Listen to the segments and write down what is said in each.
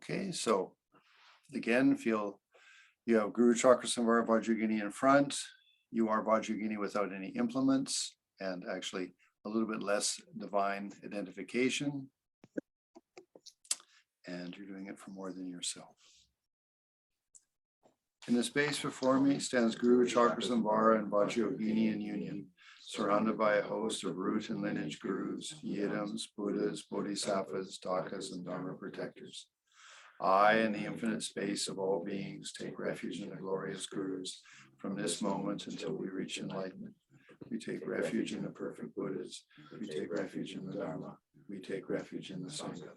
Okay, so again, feel you have Guru Chakra Samvara Vajrayogini in front. You are Vajrayogini without any implements and actually a little bit less divine identification. And you're doing it for more than yourself. In the space before me stands Guru Chakra Samvara and Vajrayogini in union, surrounded by a host of root and lineage gurus, yidams, Buddhas, Bodhisattvas, Dhakas, and Dharma protectors. I, in the infinite space of all beings, take refuge in the glorious gurus from this moment until we reach enlightenment. We take refuge in the perfect Buddhas. We take refuge in the Dharma. We take refuge in the Sangha.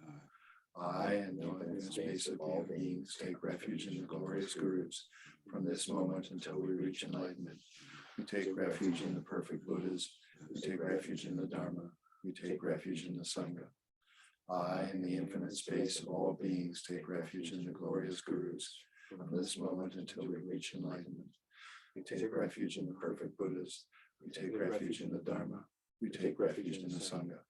I, in the infinite space of all beings, take refuge in the glorious gurus from this moment until we reach enlightenment. We take refuge in the perfect Buddhas. We take refuge in the Dharma. We take refuge in the Sangha. I, in the infinite space of all beings, take refuge in the glorious gurus from this moment until we reach enlightenment. We take refuge in the perfect Buddhas. We take refuge in the Dharma. We take refuge in the Sangha.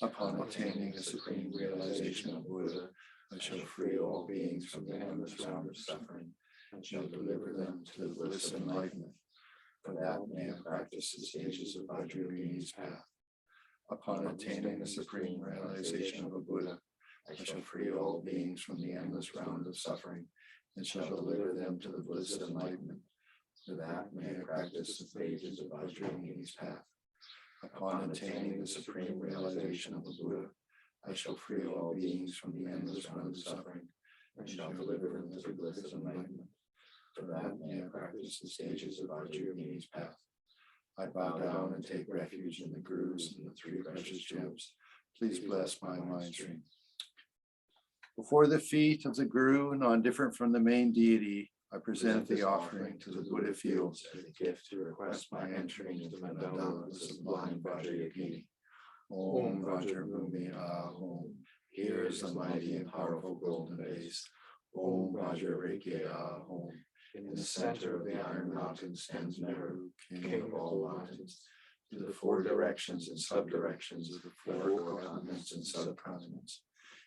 Upon attaining the supreme realization of Buddha, I shall free all beings from the endless round of suffering and shall deliver them to the bliss of enlightenment. For that may I practice the stages of Vajrayogini's path. Upon attaining the supreme realization of a Buddha, I shall free all beings from the endless round of suffering and shall deliver them to the bliss of enlightenment. For that may I practice the stages of Vajrayogini's path. Upon attaining the supreme realization of a Buddha, I shall free all beings from the endless round of suffering and shall deliver them to the bliss of enlightenment. For that may I practice the stages of Vajrayogini's path. I bow down and take refuge in the gurus and the three precious gems. Please bless my mind stream. Before the feet of the guru, non-different from the main deity, I present the offering to the Buddha fields as a gift to request my entering into the mandala of the sublime Vajrayogini. Om Vajrabhumi Ahom. Here is the mighty and powerful golden base. Om Vajrayogini Ahom. In the center of the Iron Mountain stands Meru, king of all mountains. To the four directions and subdirections of the four continents and subcontinents.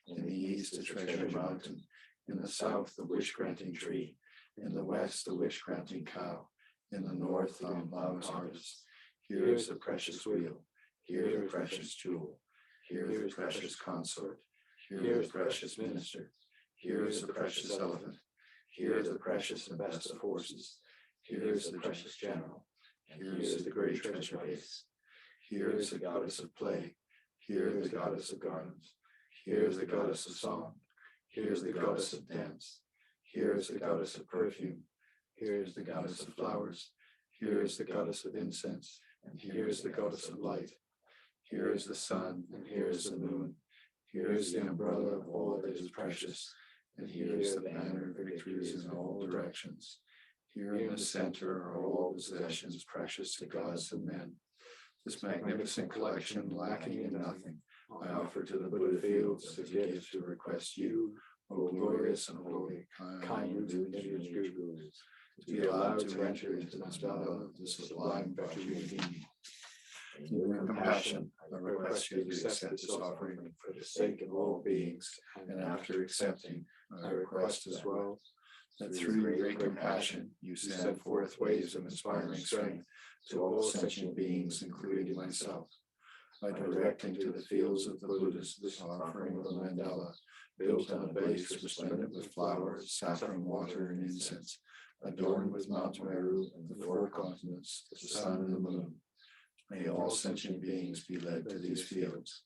In the east, the Treasure Mountain. In the south, the wish-granting tree. In the west, the wish-granting cow. In the north, the Ambama's harvest. Here is the precious wheel. Here the precious jewel. Here is the precious consort. Here is the precious minister. Here is the precious elephant. Here is the precious and best of horses. Here is the precious general. Here is the great treasure base. Here is the goddess of play. Here is the goddess of gardens. Here is the goddess of song. Here is the goddess of dance. Here is the goddess of perfume. Here is the goddess of flowers. Here is the goddess of incense. And here is the goddess of light. Here is the sun, and here is the moon. Here is the umbrella of all that is precious. And here is the banner of victories in all directions. Here in the center are all possessions precious to gods and men. This magnificent collection, lacking in nothing, I offer to the Buddha fields as a gift to request you, O glorious and holy, kind to be allowed to enter into the mandala of the sublime Vajrayogini. In your compassion, I request you to accept this offering for the sake of all beings, and after accepting, I request as well that through your great compassion, you send forth waves of inspiring strength to all sentient beings, including myself, by directing to the fields of the Buddhas this offering of the mandala, built on a base resplendent with flowers, saffron water, and incense, adorned with Mount Meru and the four continents, the sun and the moon. May all sentient beings be led to these fields.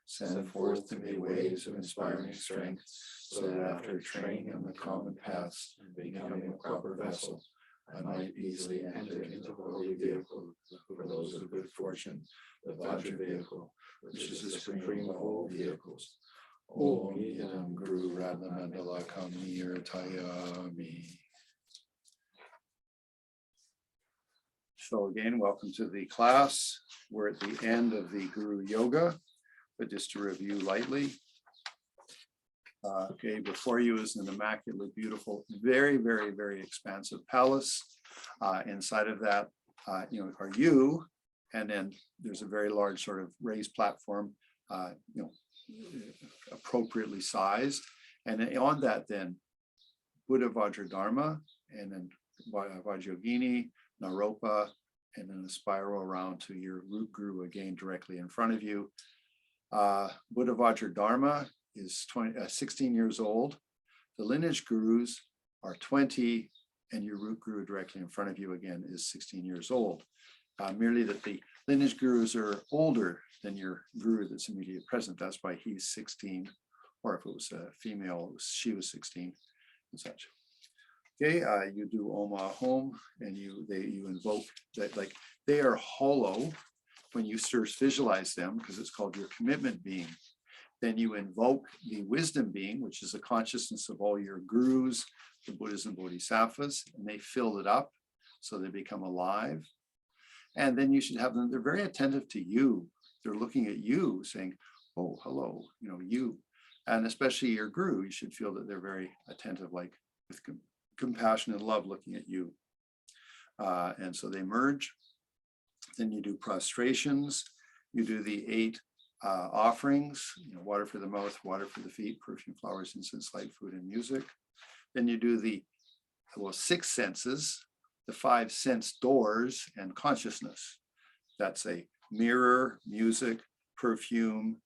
Send forth to me waves of inspiring strength, so that after training on the common paths and becoming a proper vessel, I might easily enter into the holy vehicle for those of good fortune, the Vajra vehicle, which is the supreme of all vehicles. Om Idam Guru Radha Mandala Kami Irtayami. So again, welcome to the class. We're at the end of the Guru Yoga, but just to review lightly. Okay, before you is an immaculately beautiful, very, very, very expansive palace. Inside of that, are you, and then there's a very large sort of raised platform, appropriately sized, And then on that, then Buddha Vajra Dharma, and then Vajrayogini, Naropa, and then a spiral around to your root guru again directly in front of you. Buddha Vajra Dharma is 16 years old. The lineage gurus are 20, and your root guru directly in front of you again is 16 years old. Merely that the lineage gurus are older than your guru that's immediately present. That's why he's 16, or if it was a female, she was 16 and such. Okay, you do Om Hom, and you invoke that, like, they are hollow when you first visualize them, because it's called your commitment being. Then you invoke the wisdom being, which is the consciousness of all your gurus, the Buddhas and Bodhisattvas, and they fill it up so they become alive. And then you should have them, they're very attentive to you. They're looking at you saying, oh, hello, you. And especially your guru, you should feel that they're very attentive, like with compassion and love looking at you. And so they merge. Then you do prostrations. You do the 8 offerings, water for the mouth, water for the feet, perfume, flowers, incense, light, food, and music. Then you do the 6 senses, the 5 sense doors and consciousness. That's a mirror, music, perfume,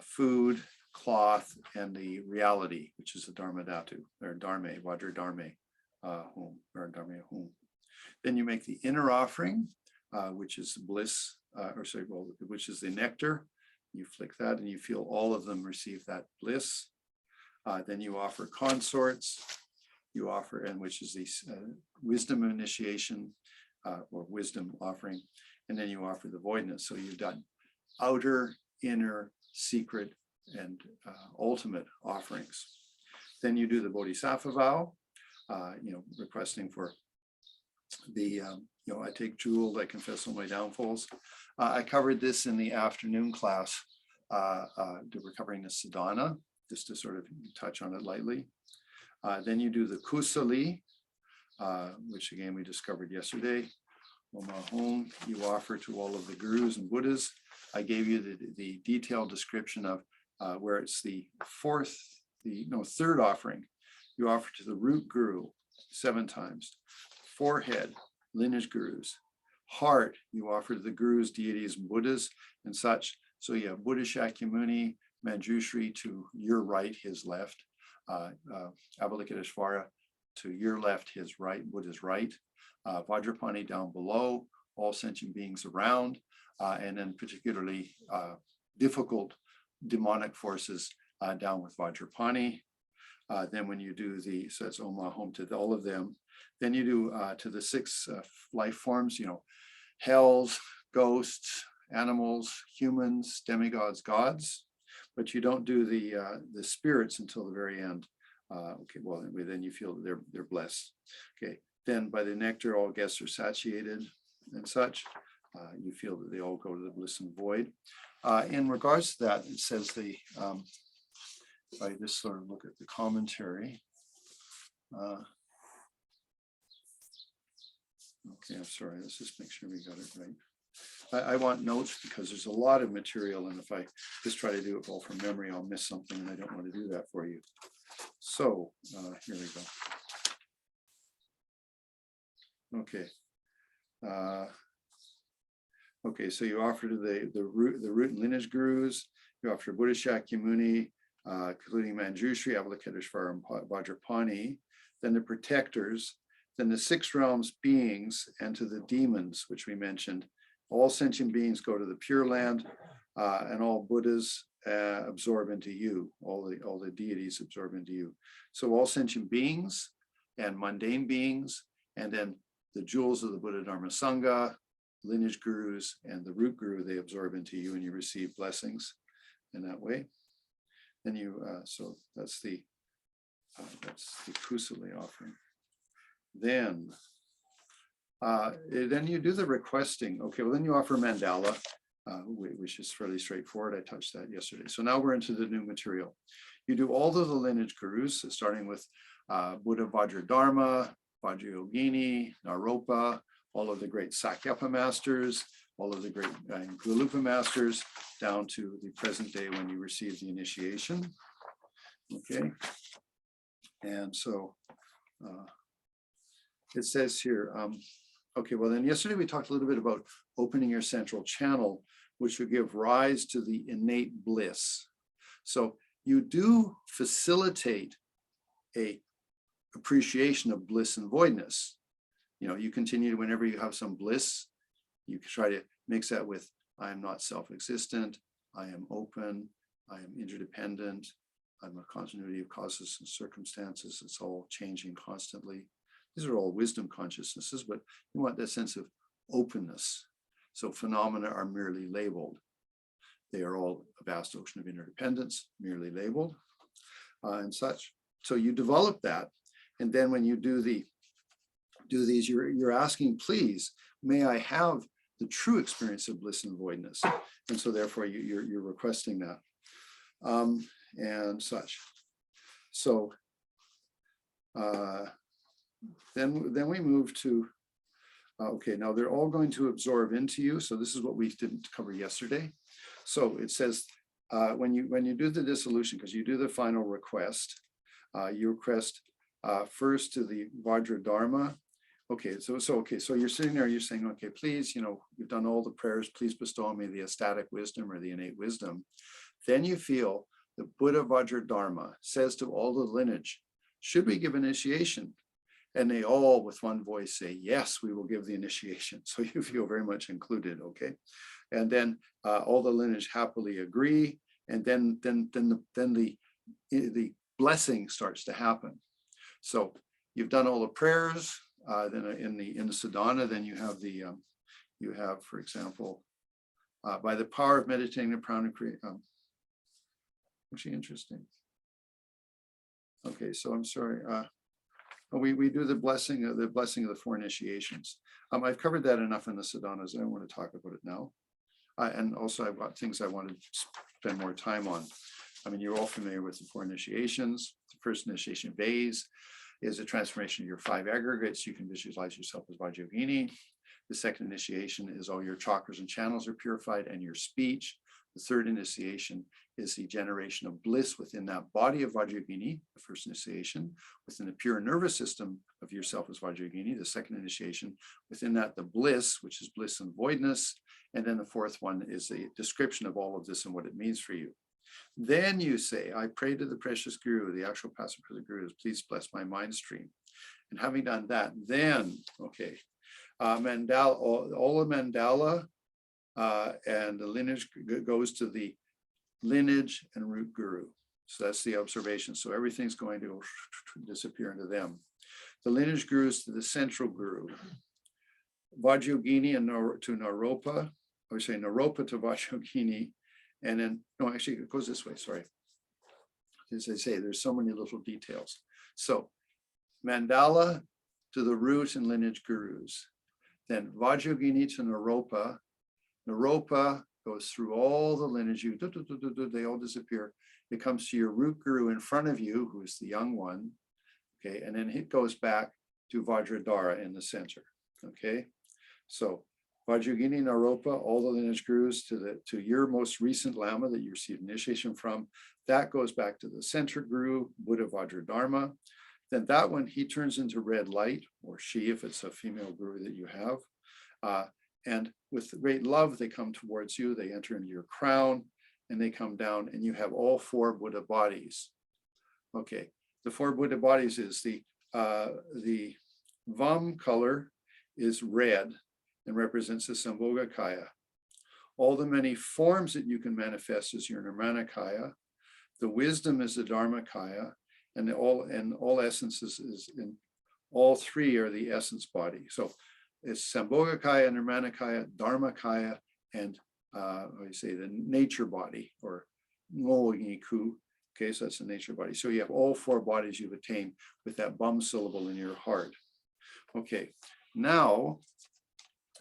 food, cloth, and the reality, which is the Dharma Dhatu, or Dharma, Vajra Dharma home, or Dharma home. Then you make the inner offering, which is bliss, which is the nectar. You flick that and you feel all of them receive that bliss. Then you offer consorts, you offer, and which is the wisdom initiation, or wisdom offering. And then you offer the voidness. So you've done outer, inner, secret, and ultimate offerings. Then you do the Bodhisattva vow, requesting for the, I take jewel, I confess all my downfalls. I covered this in the afternoon class. We're covering the sadhana, just to sort of touch on it lightly. Then you do the kusali, which again we discovered yesterday. Om Hom, you offer to all of the gurus and Buddhas. I gave you the detailed description of where it's the third offering. You offer to the root guru 7 times. Forehead, lineage gurus. Heart, you offer to the gurus, deities, and Buddhas and such. So you have Buddha Shakyamuni, Manjushri to your right, his left. Avalokiteshvara to your left, his right, Buddha's right. Vajrapani down below, all sentient beings around, and then particularly difficult demonic forces down with Vajrapani. Then when you do so that's Om Hom to all of them. Then you do to the 6 life forms, hells, ghosts, animals, humans, demigods, gods, but you don't do the spirits until the very end. Okay, well, anyway, then you feel that they're blessed. Okay, then by the nectar, all guests are satiated and such. You feel that they all go to the bliss and void. In regards to that, it says if I just sort of look at the commentary. Okay, I'm sorry, let's just make sure we got it right. I want notes because there's a lot of material, and if I just try to do it all from memory, I'll miss something, and I don't want to do that for you. So here we go. Okay. Okay, so you offer to the root and lineage gurus. You offer Buddha Shakyamuni, including Manjushri, Avalokiteshvara, and Vajrapani. Then the protectors. Then the 6 realms beings, and to the demons, which we mentioned. All sentient beings go to the Pure Land, and all Buddhas absorb into you. All the deities absorb into you. So all sentient beings and mundane beings, and then the jewels of the Buddha Dharma Sangha, lineage gurus, and the root guru, they absorb into you, and you receive blessings in that way. Then you, so that's the kusali offering. Then you do the requesting. Okay, well, then you offer mandala, which is fairly straightforward. I touched that yesterday. So now we're into the new material. You do all of the lineage gurus, starting with Buddha Vajra Dharma, Vajrayogini, Naropa, all of the great Sakyapa masters, all of the great Galupa masters, down to the present day when you receive the initiation. Okay. And so it says here, okay, well then yesterday we talked a little bit about opening your central channel, which would give rise to the innate bliss. So you do facilitate a appreciation of bliss and voidness. You know, you continue to, whenever you have some bliss, you can try to mix that with, I am not self-existent, I am open, I am interdependent, I'm a continuity of causes and circumstances, it's all changing constantly. These are all wisdom consciousnesses, but you want that sense of openness. So phenomena are merely labeled. They are all a vast ocean of interdependence, merely labeled and such. So you develop that. And then when you do these, you're asking, please, may I have the true experience of bliss and voidness? And so therefore you're requesting that and such. So then we move to, okay, now they're all going to absorb into you. So this is what we didn't cover yesterday. So it says, when you do the dissolution, because you do the final request, you request first to the Vajra Dharma. Okay, so you're sitting there, you're saying, okay, please, you know, you've done all the prayers, please bestow on me the ecstatic wisdom or the innate wisdom. Then you feel the Buddha Vajra Dharma says to all the lineage, should we give initiation? And they all with one voice say, yes, we will give the initiation. So you feel very much included, okay? And then all the lineage happily agree. And then the blessing starts to happen. So you've done all the prayers. Then in the sadhana, then you have for example, by the power of meditating the prana create. Actually interesting. Okay, so I'm sorry. We do the blessing of the four initiations. I've covered that enough in the sadhanas. I don't want to talk about it now. And also I've got things I want to spend more time on. I mean, you're all familiar with the four initiations. The first initiation phase is a transformation of your five aggregates. You can visualize yourself as Vajrayogini. The second initiation is all your chakras and channels are purified and your speech. The third initiation is the generation of bliss within that body of Vajrayogini, the first initiation, within the pure nervous system of yourself as Vajrayogini. The second initiation, within that, the bliss, which is bliss and voidness. And then the fourth one is a description of all of this and what it means for you. Then you say, I pray to the precious Guru, the actual passive for the Gurus, please bless my mind stream. And having done that, then, okay, mandala, all the mandala and the lineage goes to the lineage and root Guru. So that's the observation. So everything's going to disappear into them. The lineage Gurus to the central Guru. Vajrayogini and to Naropa, I would say Naropa to Vajrayogini. And then, no, actually it goes this way, sorry. As I say, there's so many little details. So mandala to the root and lineage Gurus. Then Vajrayogini to Naropa. Naropa goes through all the lineage, they all disappear. It comes to your root Guru in front of you, who is the young one. Okay, and then it goes back to Vajradhara in the center. Okay, so Vajrayogini, Naropa, all the lineage Gurus to your most recent Lama that you received initiation from, that goes back to the center Guru, Buddha Vajradharma. Then that one, he turns into red light, or she, if it's a female Guru that you have. And with great love, they come towards you, they enter into your crown, and they come down, and you have all four Buddha bodies. Okay, the four Buddha bodies is the Vam color is red, and represents the Sambhogakaya. All the many forms that you can manifest is your Nirmanakaya. The wisdom is the Dharmakaya, and all essences is in all three are the essence body. So it's Sambhogakaya, Nirmanakaya, Dharmakaya, and what you say, the nature body, or Ngoyiku. Okay, so that's the nature body. So you have all four bodies you've attained with that bum syllable in your heart. Okay, now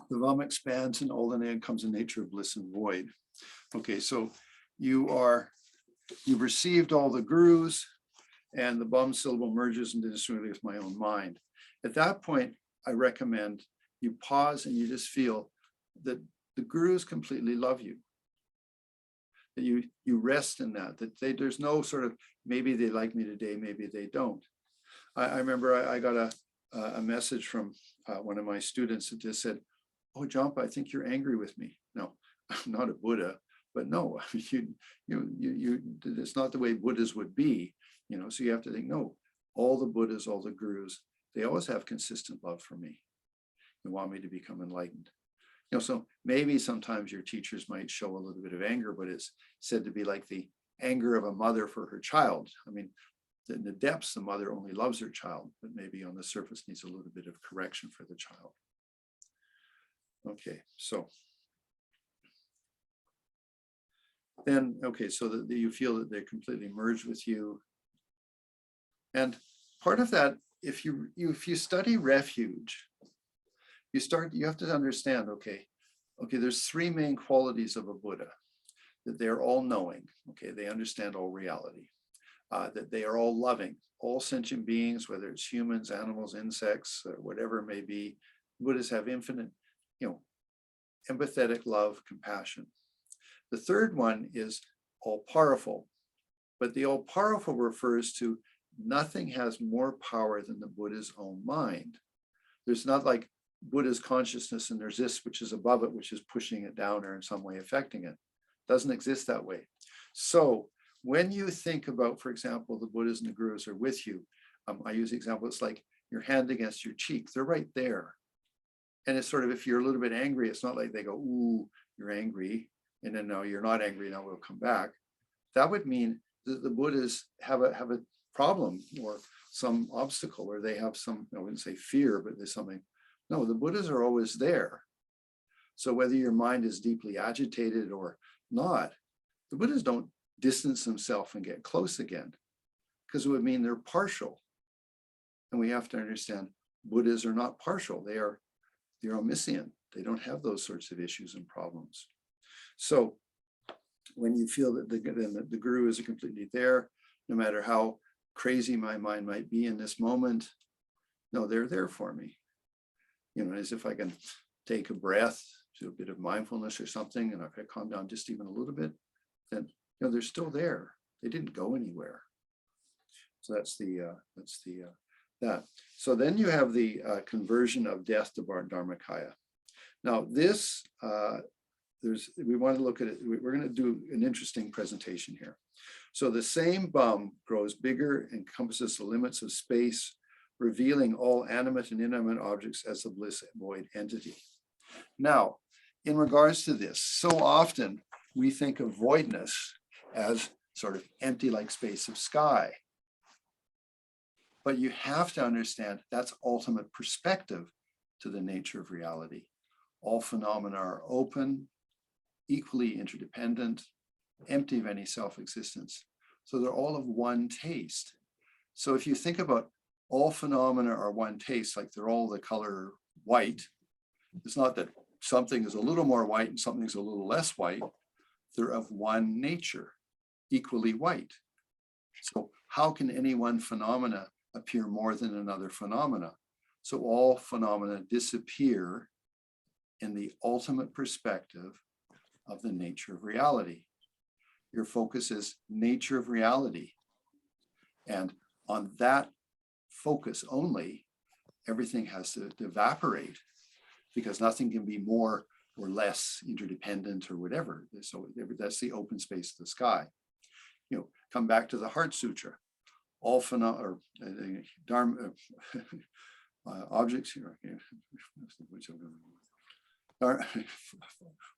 the Vam expands and all the name comes in nature of bliss and void. Okay, so you've received all the Gurus and the bum syllable merges into this really with my own mind. At that point, I recommend you pause and you just feel that the Gurus completely love you. that you rest in that there's no sort of, maybe they like me today, maybe they don't. I remember I got a message from one of my students that just said, "Oh, Jompa, I think you're angry with me." No, I'm not a Buddha, but no, it's not the way Buddhas would be, so you have to think, no, all the Buddhas, all the gurus, they always have consistent love for me and want me to become enlightened. So maybe sometimes your teachers might show a little bit of anger, but it's said to be like the anger of a mother for her child. I mean, in the depths, the mother only loves her child, but maybe on the surface needs a little bit of correction for the child. Okay, so then, okay, so that you feel that they're completely merged with you. And part of that, if you study Refuge, you have to understand, okay, there's three main qualities of a Buddha: that they're all knowing, okay, they understand all reality, that they are all loving, all sentient beings, whether it's humans, animals, insects, or whatever it may be. Buddhas have infinite, empathetic love, compassion. The third one is all powerful, but the all powerful refers to nothing has more power than the Buddha's own mind. There's not like Buddha's consciousness and there's this which is above it, which is pushing it down or in some way affecting it. Doesn't exist that way. So when you think about, for example, the Buddhas and the gurus are with you, I use the example, it's like your hand against your cheek. They're right there. And it's sort of, if you're a little bit angry, it's not like they go, "Ooh, you're angry," and then, "No, you're not angry, now we'll come back." That would mean that the Buddhas have a problem or some obstacle, or they have some, I wouldn't say fear, but there's something. No, the Buddhas are always there. So whether your mind is deeply agitated or not, the Buddhas don't distance themselves and get close again, because it would mean they're partial. And we have to understand Buddhas are not partial. They're omniscient. They don't have those sorts of issues and problems. So when you feel that the guru is completely there, no matter how crazy my mind might be in this moment, no, they're there for me. As if I can take a breath, do a bit of mindfulness or something, and if I calm down just even a little bit, then they're still there. They didn't go anywhere. So that's that. So then you have the conversion of death to Dharmakaya. Now this, we want to look at it. We're going to do an interesting presentation here. So the same bum grows bigger, encompasses the limits of space, revealing all animate and inanimate objects as the bliss void entity. Now, in regards to this, so often we think of voidness as sort of empty like space of sky. But you have to understand that's ultimate perspective to the nature of reality. All phenomena are open, equally interdependent, empty of any self-existence. So they're all of one taste. So if you think about all phenomena are one taste, like they're all the color white, it's not that something is a little more white and something's a little less white. They're of one nature, equally white. So how can any one phenomena appear more than another phenomena? So all phenomena disappear in the ultimate perspective of the nature of reality. Your focus is nature of reality. And on that focus only, everything has to evaporate, because nothing can be more or less interdependent or whatever. So that's the open space of the sky. Come back to the Heart Sutra. All phenomena, objects here.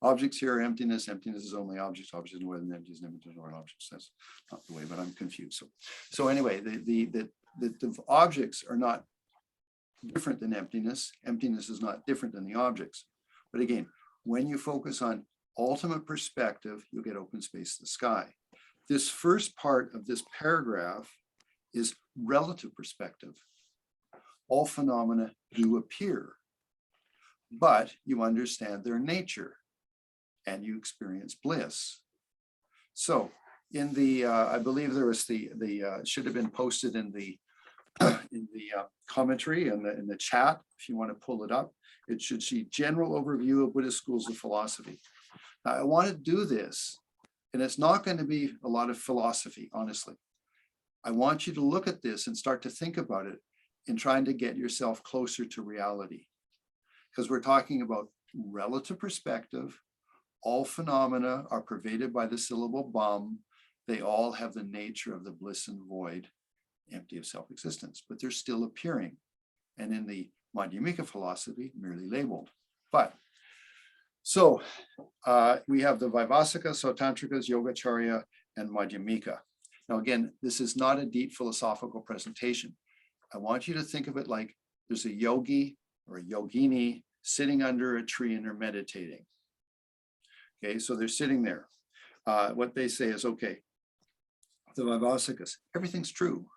Objects here are emptiness. Emptiness is only objects. Objects is more than emptiness. Emptiness is more objects. That's not the way, but I'm confused. So anyway, the objects are not different than emptiness. Emptiness is not different than the objects. But again, when you focus on ultimate perspective, you'll get open space to the sky. This first part of this paragraph is relative perspective. All phenomena do appear, but you understand their nature and you experience bliss. So in the, I believe there was should have been posted in the commentary and in the chat, if you want to pull it up. It should see general overview of Buddhist schools of philosophy. Now, I want to do this And it's not going to be a lot of philosophy, honestly. I want you to look at this and start to think about it in trying to get yourself closer to reality. Because we're talking about relative perspective. All phenomena are pervaded by the syllable bum. They all have the nature of the bliss and void, empty of self-existence, but they're still appearing. And in the Madhyamika philosophy, merely labeled. But so we have the Vaibhasika, Sautantrikas, Yogacharya, and Madhyamika. Now, again, this is not a deep philosophical presentation. I want you to think of it like there's a yogi or a yogini sitting under a tree and they're meditating. Okay, so they're sitting there. What they say is, okay, the Vaibhasikas, everything's true.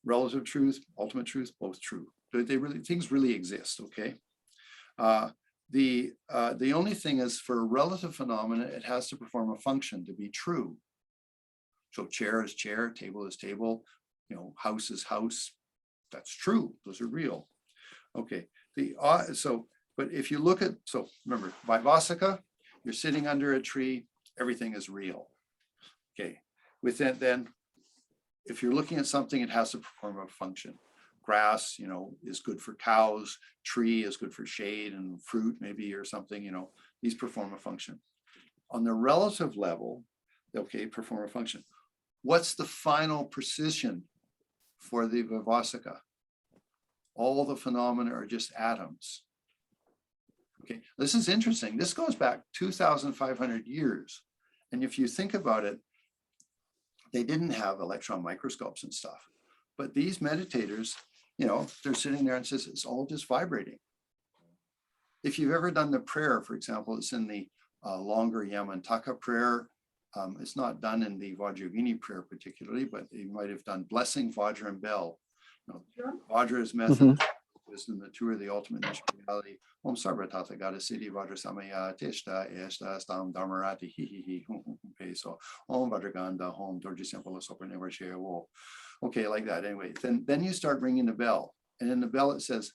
Relative truth, ultimate truth, both true. Things really exist, okay? The only thing is for a relative phenomena, it has to perform a function to be true. So chair is chair, table is table, house is house. That's true. Those are real. Okay. But if you look at, so remember, Vaibhasika, you're sitting under a tree, everything is real. Okay. With that, then, if you're looking at something, it has to perform a function. Grass, is good for cows. Tree is good for shade, and fruit maybe or something. These perform a function. On the relative level, okay, perform a function. What's the final precision for the Vaibhasika? All the phenomena are just atoms. Okay, this is interesting. This goes back 2,500 years. And if you think about it, they didn't have electron microscopes and stuff. But these meditators, they're sitting there and says, it's all just vibrating. If you've ever done the prayer, for example, it's in the longer Yamantaka prayer. It's not done in the Vajrayogini prayer particularly, but you might have done blessing Vajra and Bell. Vajra's method, wisdom, the two are the ultimate nature of reality. Om Sarva Tata Gata Siddhi Vajra Samaya Tishta Eshta Stam Dharmarati Hi Okay, so Om Vajraganda Hom Dorji Simple Sopra Never Share Wo. Okay, like that. Anyway, then you start ringing the bell. And in the bell it says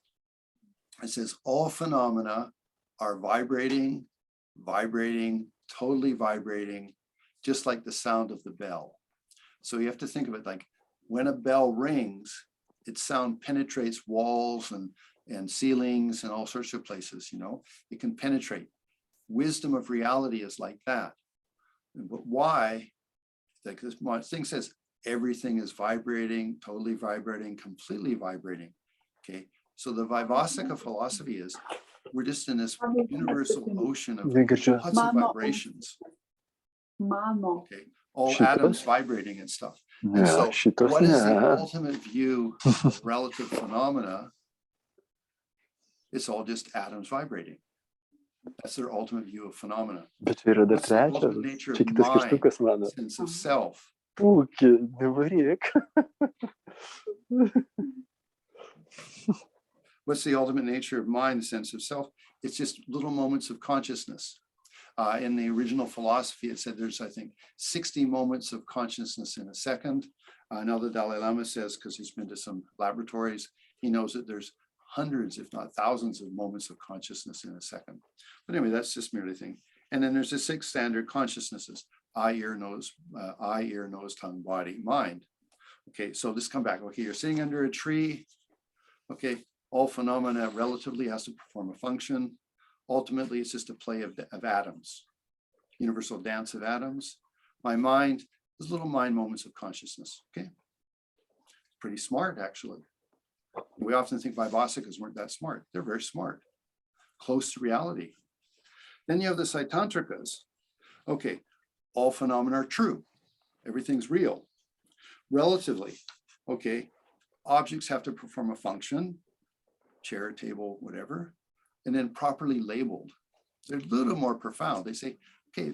all phenomena are vibrating, totally vibrating, just like the sound of the bell. So you have to think of it like when a bell rings, its sound penetrates walls and ceilings and all sorts of places, it can penetrate. Wisdom of reality is like that. But why? Like this thing says, everything is vibrating, totally vibrating, completely vibrating. Okay. So the Vaibhasika philosophy is we're just in this universal ocean of lots of vibrations. Okay. All atoms vibrating and stuff. And so what is the ultimate view of relative phenomena? It's all just atoms vibrating. That's their ultimate view of phenomena. What's the ultimate nature of mind, sense of self? What's the ultimate nature of mind, sense of self? It's just little moments of consciousness. In the original philosophy, it said there's, I think, 60 moments of consciousness in a second. Now the Dalai Lama says, because he's been to some laboratories, he knows that there's hundreds, if not thousands of moments of consciousness in a second. But anyway, that's just merely a thing. And then there's the 6 standard consciousnesses: eye, ear, nose, tongue, body, mind. Okay, so this come back. Okay, you're sitting under a tree. Okay, all phenomena relatively has to perform a function. Ultimately, it's just a play of atoms, universal dance of atoms. My mind, there's little mind moments of consciousness. Okay, pretty smart, actually. We often think Vaibhasikas weren't that smart. They're very smart, close to reality. Then you have the Sautantrikas. Okay, all phenomena are true. Everything's real. Relatively, okay, objects have to perform a function, chair, table, whatever, and then properly labeled. They're a little more profound. They say, okay,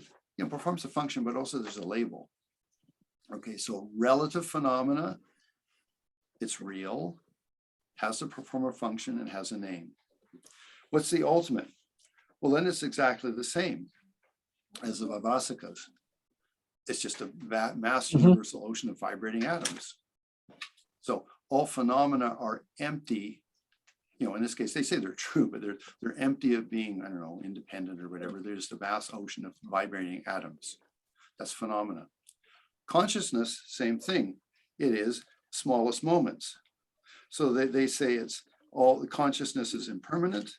performs a function, but also there's a label. Okay, so relative phenomena, it's real, has to perform a function, and has a name. What's the ultimate? Well, then it's exactly the same as the Vaibhasikas. It's just a mass universal ocean of vibrating atoms. So all phenomena are empty. In this case, they say they're true, but they're empty of being, I don't know, independent or whatever. They're just a vast ocean of vibrating atoms. That's phenomena. Consciousness, same thing. It is smallest moments. So they say it's all, the consciousness is impermanent.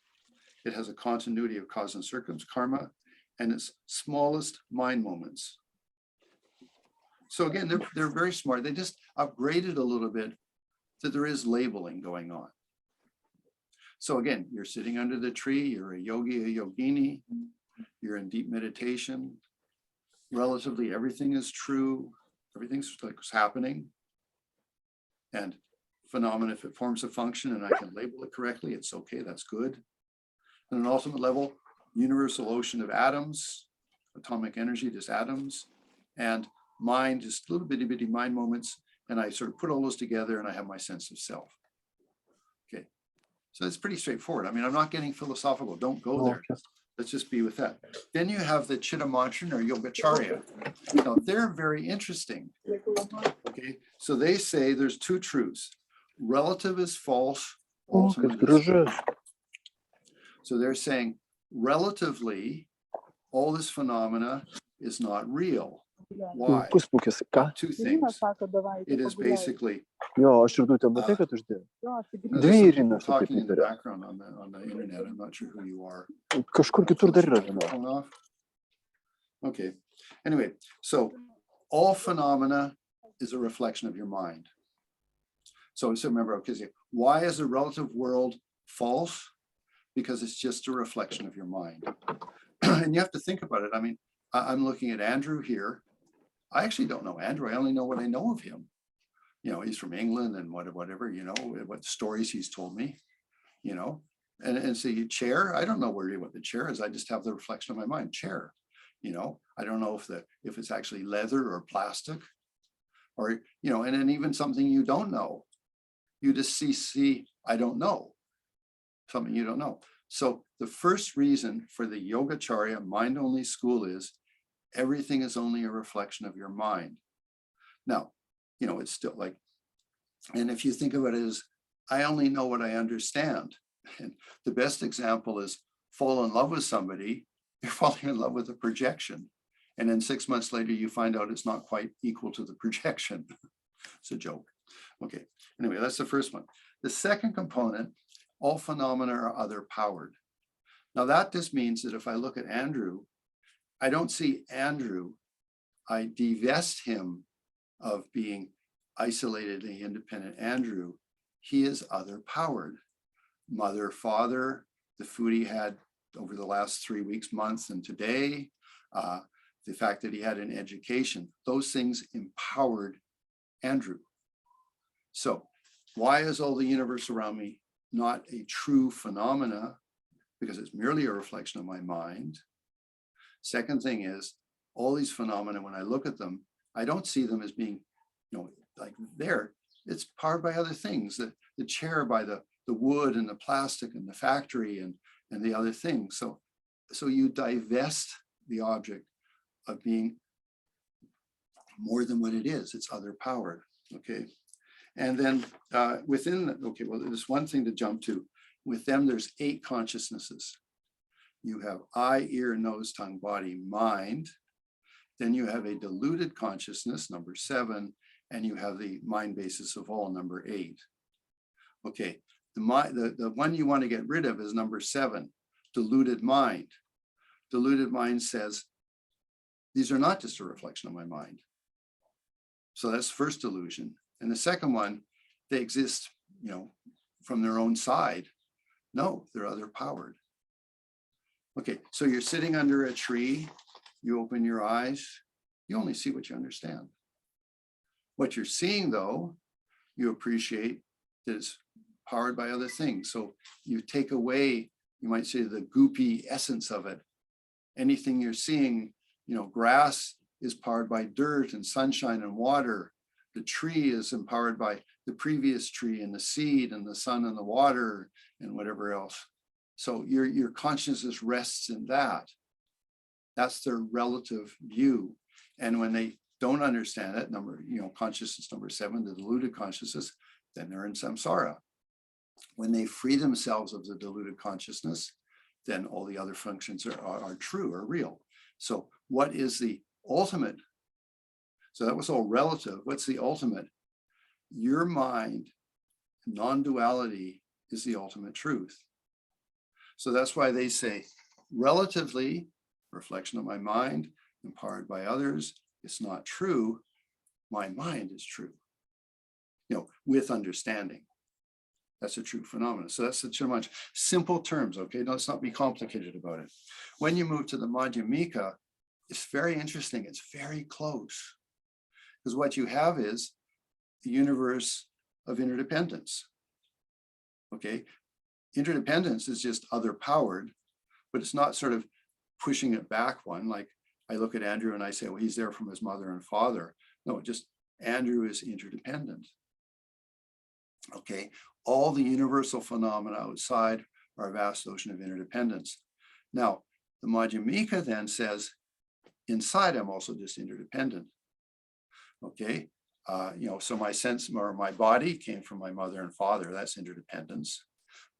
It has a continuity of cause and circumstance, karma, and it's smallest mind moments. So again, they're very smart. They just upgraded a little bit that there is labeling going on. So again, you're sitting under the tree, you're a yogi, a yogini, you're in deep meditation. Relatively everything is true. Everything's like what's happening. And phenomena, if it forms a function and I can label it correctly, it's okay, that's good. On an ultimate level, universal ocean of atoms, atomic energy, just atoms, and mind, just little bitty mind moments. And I sort of put all those together and I have my sense of self. Okay, so it's pretty straightforward. I mean, I'm not getting philosophical, don't go there. Let's just be with that. Then you have the Chittamatrin or Yogacharya. Now, they're very interesting. Okay, so they say there's two truths. Relative is false, ultimate is true. So they're saying relatively, all this phenomena is not real. Why? Two things. It is basically talking in the background on the internet. I'm not sure who you are. Phone off? Okay. Anyway, so all phenomena is a reflection of your mind. So remember, because why is the relative world false? Because it's just a reflection of your mind. And you have to think about it. I mean, I'm looking at Andrew here. I actually don't know Andrew. I only know what I know of him. You know, he's from England and whatever, you know, what stories he's told me, you know, and see chair. I don't know what the chair is. I just have the reflection of my mind, chair, you know. I don't know if it's actually leather or plastic or, you know, and then even something you don't know, you just see, I don't know, something you don't know. So the first reason for the Yogacharya mind-only school is everything is only a reflection of your mind. Now, you know, it's still like, and if you think of it as, I only know what I understand. And the best example is fall in love with somebody, you're falling in love with a projection. And then 6 months later, you find out it's not quite equal to the projection. It's a joke. Okay, anyway, that's the first one. The second component, all phenomena are other powered. Now that just means that if I look at Andrew, I don't see Andrew, I divest him of being isolated and independent Andrew. He is other powered. Mother, father, the food he had over the last 3 weeks, months, and today, the fact that he had an education, those things empowered Andrew. So why is all the universe around me not a true phenomena? Because it's merely a reflection of my mind. Second thing is, all these phenomena, when I look at them, I don't see them as being, you know, like there. It's powered by other things, the chair by the wood and the plastic and the factory and the other things. So you divest the object of being more than what it is. It's other powered, okay? And then within, okay, well, there's one thing to jump to. With them, there's 8 consciousnesses. You have eye, ear, nose, tongue, body, mind. Then you have a diluted consciousness, number 7, and you have the mind basis of all, number 8. Okay, the one you want to get rid of is number 7, diluted mind. Diluted mind says, these are not just a reflection of my mind. So that's first delusion. And the second one, they exist, you know, from their own side. No, they're other powered. Okay, so you're sitting under a tree, you open your eyes, you only see what you understand. What you're seeing though, you appreciate that it's powered by other things. So you take away, you might say, the goopy essence of it. Anything you're seeing, you know, grass is powered by dirt and sunshine and water. The tree is empowered by the previous tree and the seed and the sun and the water and whatever else. So your consciousness rests in that. That's their relative view. And when they don't understand it, consciousness number 7, the deluded consciousness, then they're in samsara. When they free themselves of the deluded consciousness, then all the other functions are true, are real. So what is the ultimate. So that was all relative. What's the ultimate? Your mind, non-duality, is the ultimate truth. So that's why they say, relatively, reflection of my mind, empowered by others, it's not true. My mind is true, with understanding. That's a true phenomenon. So that's the much simple terms, okay? Let's not be complicated about it. When you move to the Madhyamika, it's very interesting. It's very close. Because what you have is the universe of interdependence. Okay? Interdependence is just other powered, but it's not sort of pushing it back one. Like I look at Andrew and I say, well, he's there from his mother and father. No, just Andrew is interdependent. Okay? All the universal phenomena outside are a vast ocean of interdependence. Now, the Madhyamika then says, inside I'm also just interdependent. Okay, so my sense or my body came from my mother and father. That's interdependence.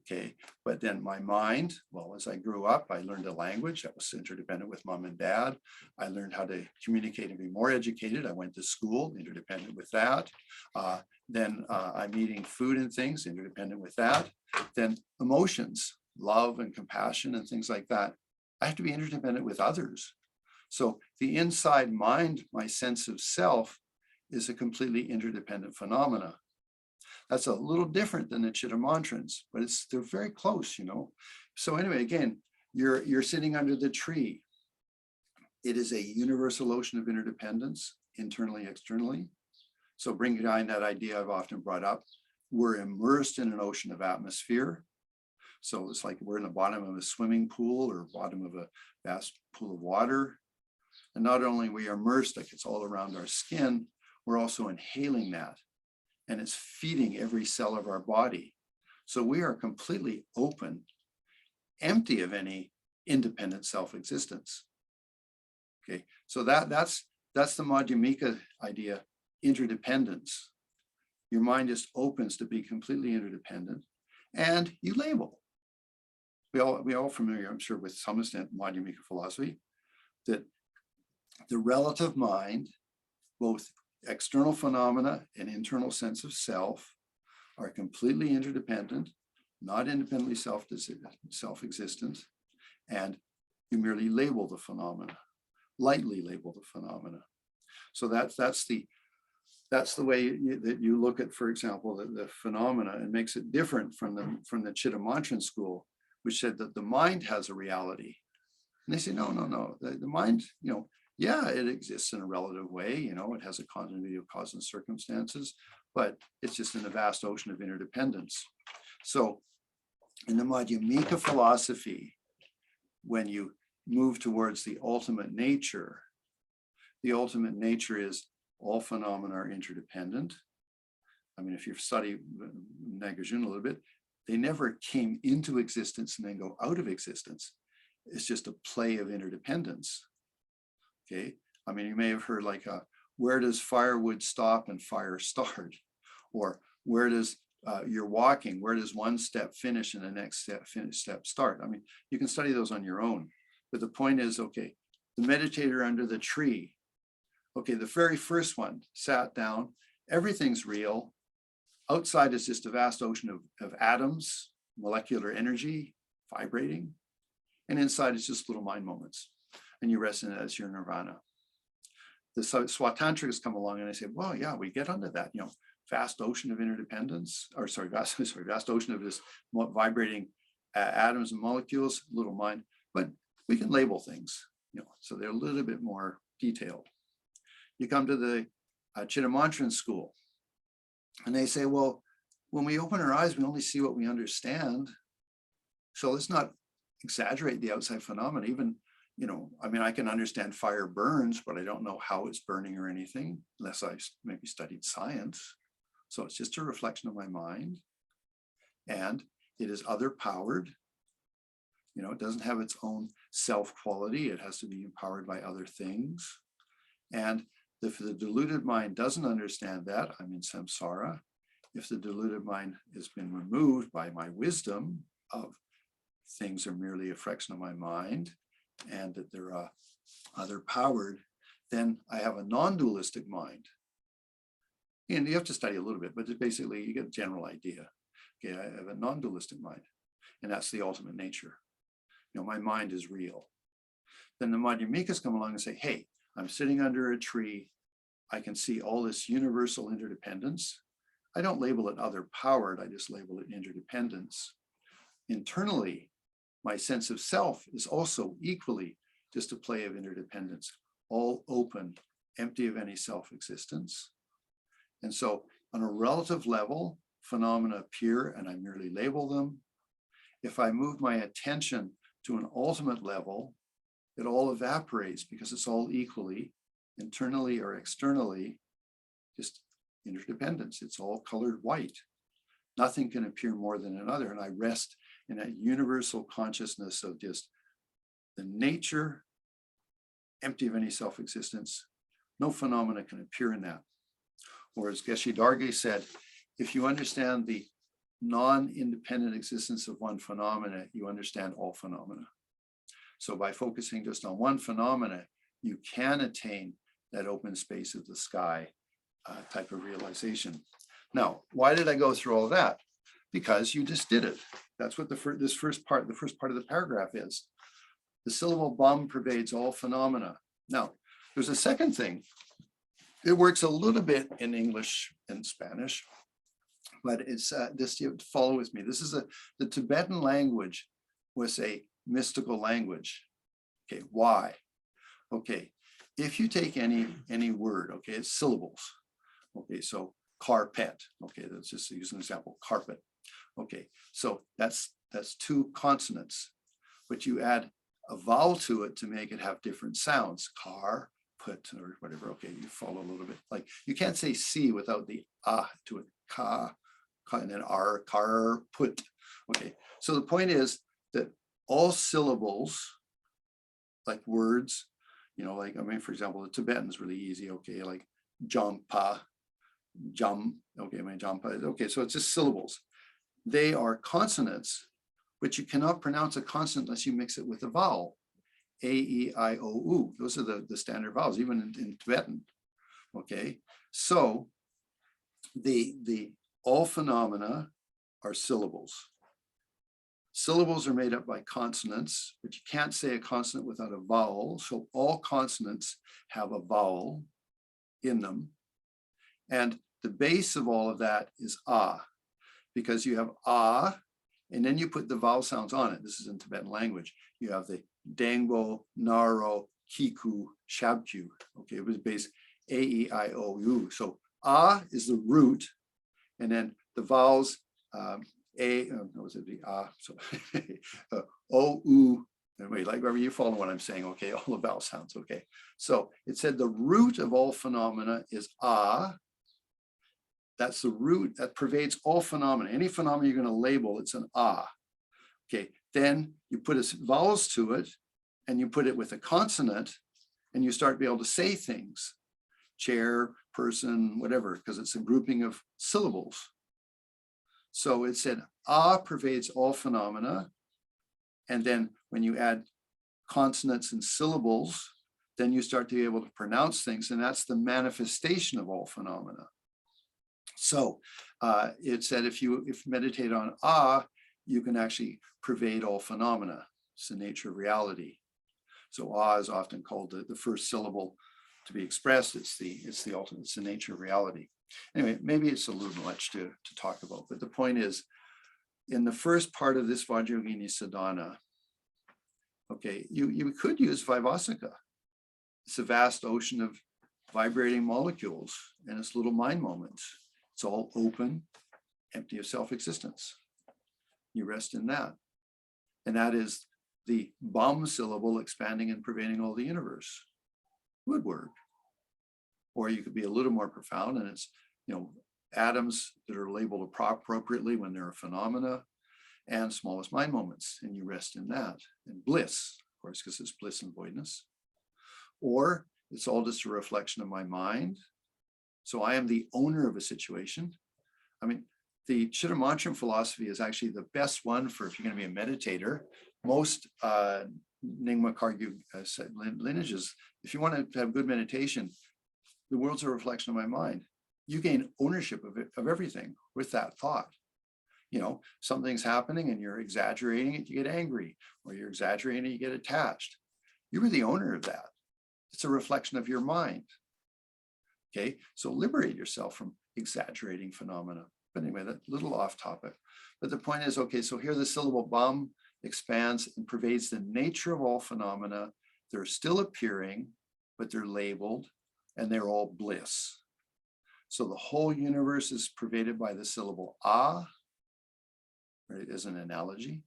Okay, but then my mind, well, as I grew up, I learned a language that was interdependent with mom and dad. I learned how to communicate and be more educated. I went to school, interdependent with that. Then I'm eating food and things, interdependent with that. Then emotions, love and compassion and things like that. I have to be interdependent with others. So the inside mind, my sense of self, is a completely interdependent phenomena. That's a little different than the Chittamantrans, but they're very close, So anyway, again, you're sitting under the tree. It is a universal ocean of interdependence, internally, externally. So bring behind that idea I've often brought up. We're immersed in an ocean of atmosphere. So it's like we're in the bottom of a swimming pool or bottom of a vast pool of water. And not only are we immersed, like it's all around our skin, we're also inhaling that. And it's feeding every cell of our body. So we are completely open, empty of any independent self-existence. Okay, so that's the Madhyamika idea, interdependence. Your mind just opens to be completely interdependent, and you label. We all familiar, I'm sure, with some extent Madhyamika philosophy, that the relative mind, both external phenomena and internal sense of self, are completely interdependent, not independently self-existent, and you merely label the phenomena, lightly label the phenomena. So that's the way that you look at, for example, the phenomena, and makes it different from the Chittamantran school, which said that the mind has a reality. And they say, no, the mind, yeah, it exists in a relative way, it has a continuity of cause and circumstances, but it's just in a vast ocean of interdependence. So in the Madhyamika philosophy, when you move towards the ultimate nature is all phenomena are interdependent. I mean, if you study Nagarjuna a little bit, they never came into existence and then go out of existence. It's just a play of interdependence. Okay, I mean, you may have heard like, where does firewood stop and fire start? Or where does you're walking, where does one step finish and the next step start? I mean, you can study those on your own. But the point is, okay, the meditator under the tree, okay, the very first one sat down, everything's real. Outside is just a vast ocean of atoms, molecular energy, vibrating. And inside is just little mind moments. And you rest in it as your nirvana. The Swatantrics come along and they say, well, yeah, we get onto that, vast ocean of interdependence, or vast ocean of this vibrating atoms and molecules, little mind, but we can label things, so they're a little bit more detailed. You come to the Chittamantran school, and they say, well, when we open our eyes, we only see what we understand. So let's not exaggerate the outside phenomena. Even, I mean, I can understand fire burns, but I don't know how it's burning or anything, unless I maybe studied science. So it's just a reflection of my mind. And it is other powered. It doesn't have its own self quality. It has to be empowered by other things. And if the deluded mind doesn't understand that, I'm in samsara. If the deluded mind has been removed by my wisdom of things are merely a fraction of my mind and that they're other powered, then I have a non-dualistic mind. And you have to study a little bit, but it's basically you get a general idea. Okay, I have a non-dualistic mind, and that's the ultimate nature. My mind is real. Then the Madhyamikas come along and say, hey, I'm sitting under a tree. I can see all this universal interdependence. I don't label it other powered, I just label it interdependence. Internally, my sense of self is also equally just a play of interdependence, all open, empty of any self-existence. And so on a relative level, phenomena appear and I merely label them. If I move my attention to an ultimate level, it all evaporates because it's all equally, internally or externally, just interdependence. It's all colored white. Nothing can appear more than another. And I rest in that universal consciousness of just the nature, empty of any self-existence. No phenomena can appear in that. Or as Geshe Darge said, if you understand the non-independent existence of one phenomena, you understand all phenomena. So by focusing just on one phenomena, you can attain that open space of the sky type of realization. Now, why did I go through all of that? Because you just did it. That's what the first part of the paragraph is. The syllable bum pervades all phenomena. Now, there's a second thing. It works a little bit in English and Spanish, but it's this, you have to follow with me. This is the Tibetan language was a mystical language. Okay, why? Okay, if you take any word, okay, it's syllables. Okay, so carpet. Okay, let's just use an example, carpet. Okay, so that's two consonants, but you add a vowel to it to make it have different sounds. Car, put, or whatever. Okay, you follow a little bit. Like you can't say C without the to it. Ka, and then R, car, put. Okay, so the point is that all syllables, like words, like, I mean, for example, the Tibetan is really easy. Okay, like jampa, jam. Okay, I mean, jampa. Okay, so it's just syllables. They are consonants, but you cannot pronounce a consonant unless you mix it with a vowel. A, E, I, O, U. Those are the standard vowels, even in Tibetan. Okay, so the all phenomena are syllables. Syllables are made up by consonants, but you can't say a consonant without a vowel. So all consonants have a vowel in them. And the base of all of that is because you have and then you put the vowel sounds on it. This is in Tibetan language. You have the dangbo, naro, kiku, shabkyu. Okay, it was base A, E, I, O, U. So is the root, and then the vowels so O, U, anyway, like wherever you follow what I'm saying, okay, all the vowel sounds, okay. So it said the root of all phenomena is That's the root that pervades all phenomena. Any phenomena you're going to label, it's an Okay, then you put vowels to it, and you put it with a consonant, and you start to be able to say things. Chair, person, whatever, because it's a grouping of syllables. So it said pervades all phenomena. And then when you add consonants and syllables, then you start to be able to pronounce things, and that's the manifestation of all phenomena. So it said if you meditate on you can actually pervade all phenomena. It's the nature of reality. So is often called the first syllable to be expressed. It's the ultimate, it's the nature of reality. Anyway, maybe it's a little much to talk about, but the point is, in the first part of this Vajrayogini sadhana, okay, you could use Vaivasika. It's a vast ocean of vibrating molecules and its little mind moments. It's all open, empty of self-existence. You rest in that. And that is the Bam syllable expanding and pervading all the universe. Would work. Or you could be a little more profound, and it's, atoms that are labeled appropriately when they're a phenomena, and smallest mind moments, and you rest in that. And bliss, of course, because it's bliss and voidness. Or it's all just a reflection of my mind. So I am the owner of a situation. I mean, the Chittamantram philosophy is actually the best one for if you're going to be a meditator. Most Nyingma Khargyul lineages, if you want to have good meditation, the world's a reflection of my mind. You gain ownership of it, of everything with that thought. You know, something's happening and you're exaggerating it, you get angry, or you're exaggerating it, you get attached. You were the owner of that. It's a reflection of your mind. Okay, so liberate yourself from exaggerating phenomena. But anyway, that's a little off topic. But the point is, okay, so here the syllable bum expands and pervades the nature of all phenomena. They're still appearing, but they're labeled, and they're all bliss. So the whole universe is pervaded by the syllable ah, right, as an analogy,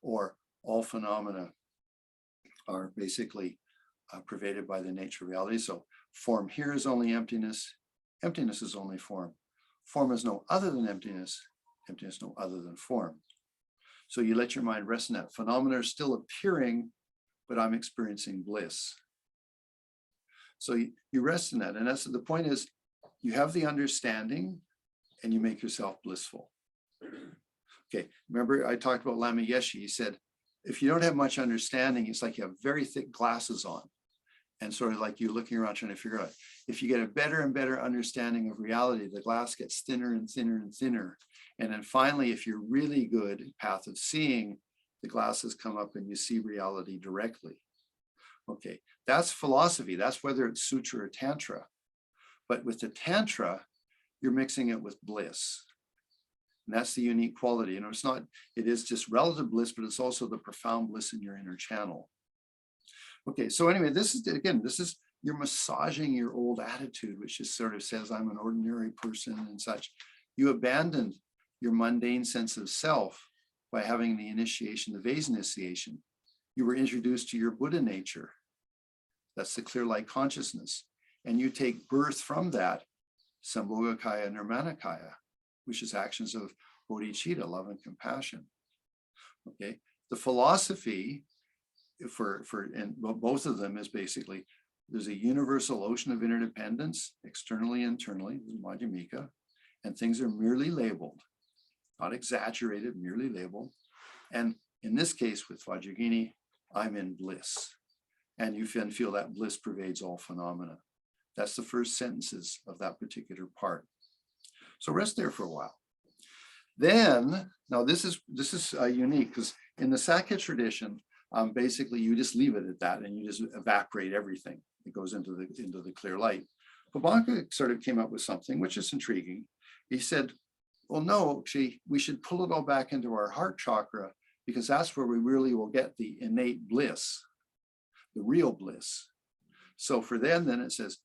or all phenomena are basically pervaded by the nature of reality. So form here is only emptiness. Emptiness is only form. Form is no other than emptiness. Emptiness no other than form. So you let your mind rest in that. Phenomena are still appearing, but I'm experiencing bliss. So you rest in that. And that's the point is, you have the understanding and you make yourself blissful. Okay, remember I talked about Lama Yeshe. He said, if you don't have much understanding, it's like you have very thick glasses on. And sort of like you're looking around trying to figure out, if you get a better and better understanding of reality, the glass gets thinner and thinner and thinner. And then finally, if you're really good at path of seeing, the glasses come up and you see reality directly. Okay, that's philosophy. That's whether it's sutra or tantra. But with the tantra, you're mixing it with bliss. And that's the unique quality. You know, it's not, it is just relative bliss, but it's also the profound bliss in your inner channel. Okay, so anyway, this is, again, this is, you're massaging your old attitude, which just sort of says, I'm an ordinary person and such. You abandoned your mundane sense of self by having the initiation, the Vajra initiation. You were introduced to your Buddha nature. That's the clear light consciousness. And you take birth from that, Sambhogakaya, Nirmanakaya, which is actions of bodhicitta, love and compassion. Okay, the philosophy and both of them is basically, there's a universal ocean of interdependence, externally, internally, Madhyamika, and things are merely labeled, not exaggerated, merely labeled. And in this case with Vajrayogini, I'm in bliss. And you can feel that bliss pervades all phenomena. That's the first sentences of that particular part. So rest there for a while. Then, now this is unique, because in the Sakya tradition, basically you just leave it at that and you just evaporate everything. It goes into the clear light. Pabanka sort of came up with something which is intriguing. He said, well, no, actually, we should pull it all back into our heart chakra, because that's where we really will get the innate bliss, the real bliss. So for them, then it says,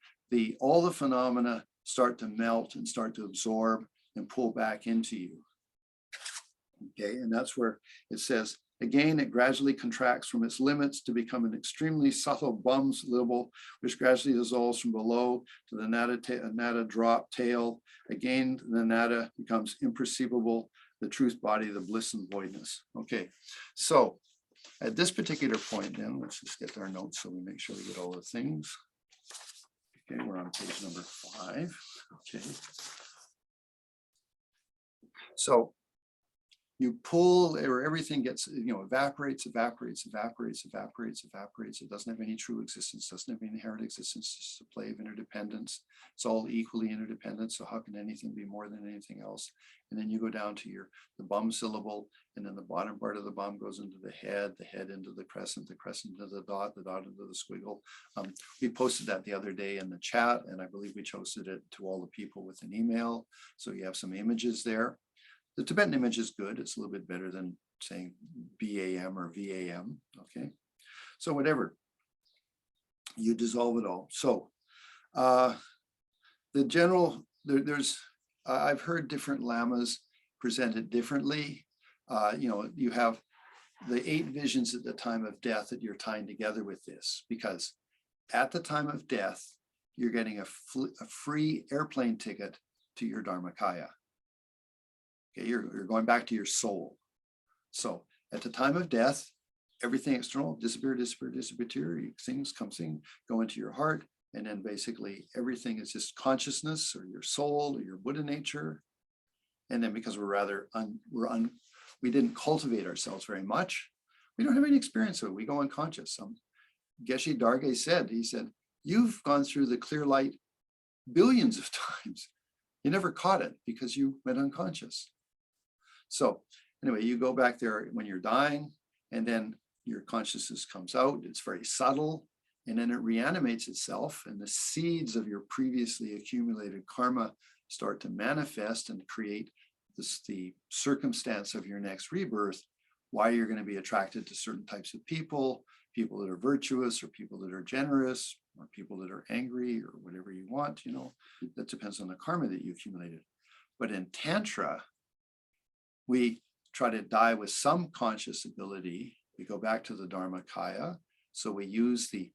all the phenomena start to melt and start to absorb and pull back into you. Okay, and that's where it says, again, it gradually contracts from its limits to become an extremely subtle bum's level, which gradually dissolves from below to the nada drop tail. Again, the nada becomes imperceivable, the truth body, the bliss and voidness. Okay, so at this particular point then, let's just get our notes so we make sure we get all the things. Okay, we're on page number 5. Okay. So you pull, or everything gets, evaporates. It doesn't have any true existence, doesn't have any inherent existence, it's just a play of interdependence. It's all equally interdependent, so how can anything be more than anything else? And then you go down to the bum syllable, and then the bottom part of the bum goes into the head into the crescent into the dot into the squiggle. We posted that the other day in the chat, and I believe we posted it to all the people with an email. So you have some images there. The Tibetan image is good. It's a little bit better than saying BAM or VAM, okay? So whatever, you dissolve it all. So the general, I've heard different lamas present it differently. You have the 8 visions at the time of death that you're tying together with this, because at the time of death, you're getting a free airplane ticket to your Dharmakaya. Okay, you're going back to your soul. So at the time of death, everything external, disappear, things go into your heart. And then basically everything is just consciousness or your soul or your Buddha nature. And then because we didn't cultivate ourselves very much, We don't have any experience of it. We go unconscious. Geshe Darge said, he said, you've gone through the clear light billions of times. You never caught it because you went unconscious. So anyway, you go back there when you're dying, and then your consciousness comes out. It's very subtle, and then it reanimates itself, and the seeds of your previously accumulated karma start to manifest and create the circumstance of your next rebirth, why you're going to be attracted to certain types of people that are virtuous, or people that are generous, or people that are angry, or whatever you want, that depends on the karma that you accumulated. But in Tantra, we try to die with some conscious ability. We go back to the Dharmakaya. So we use the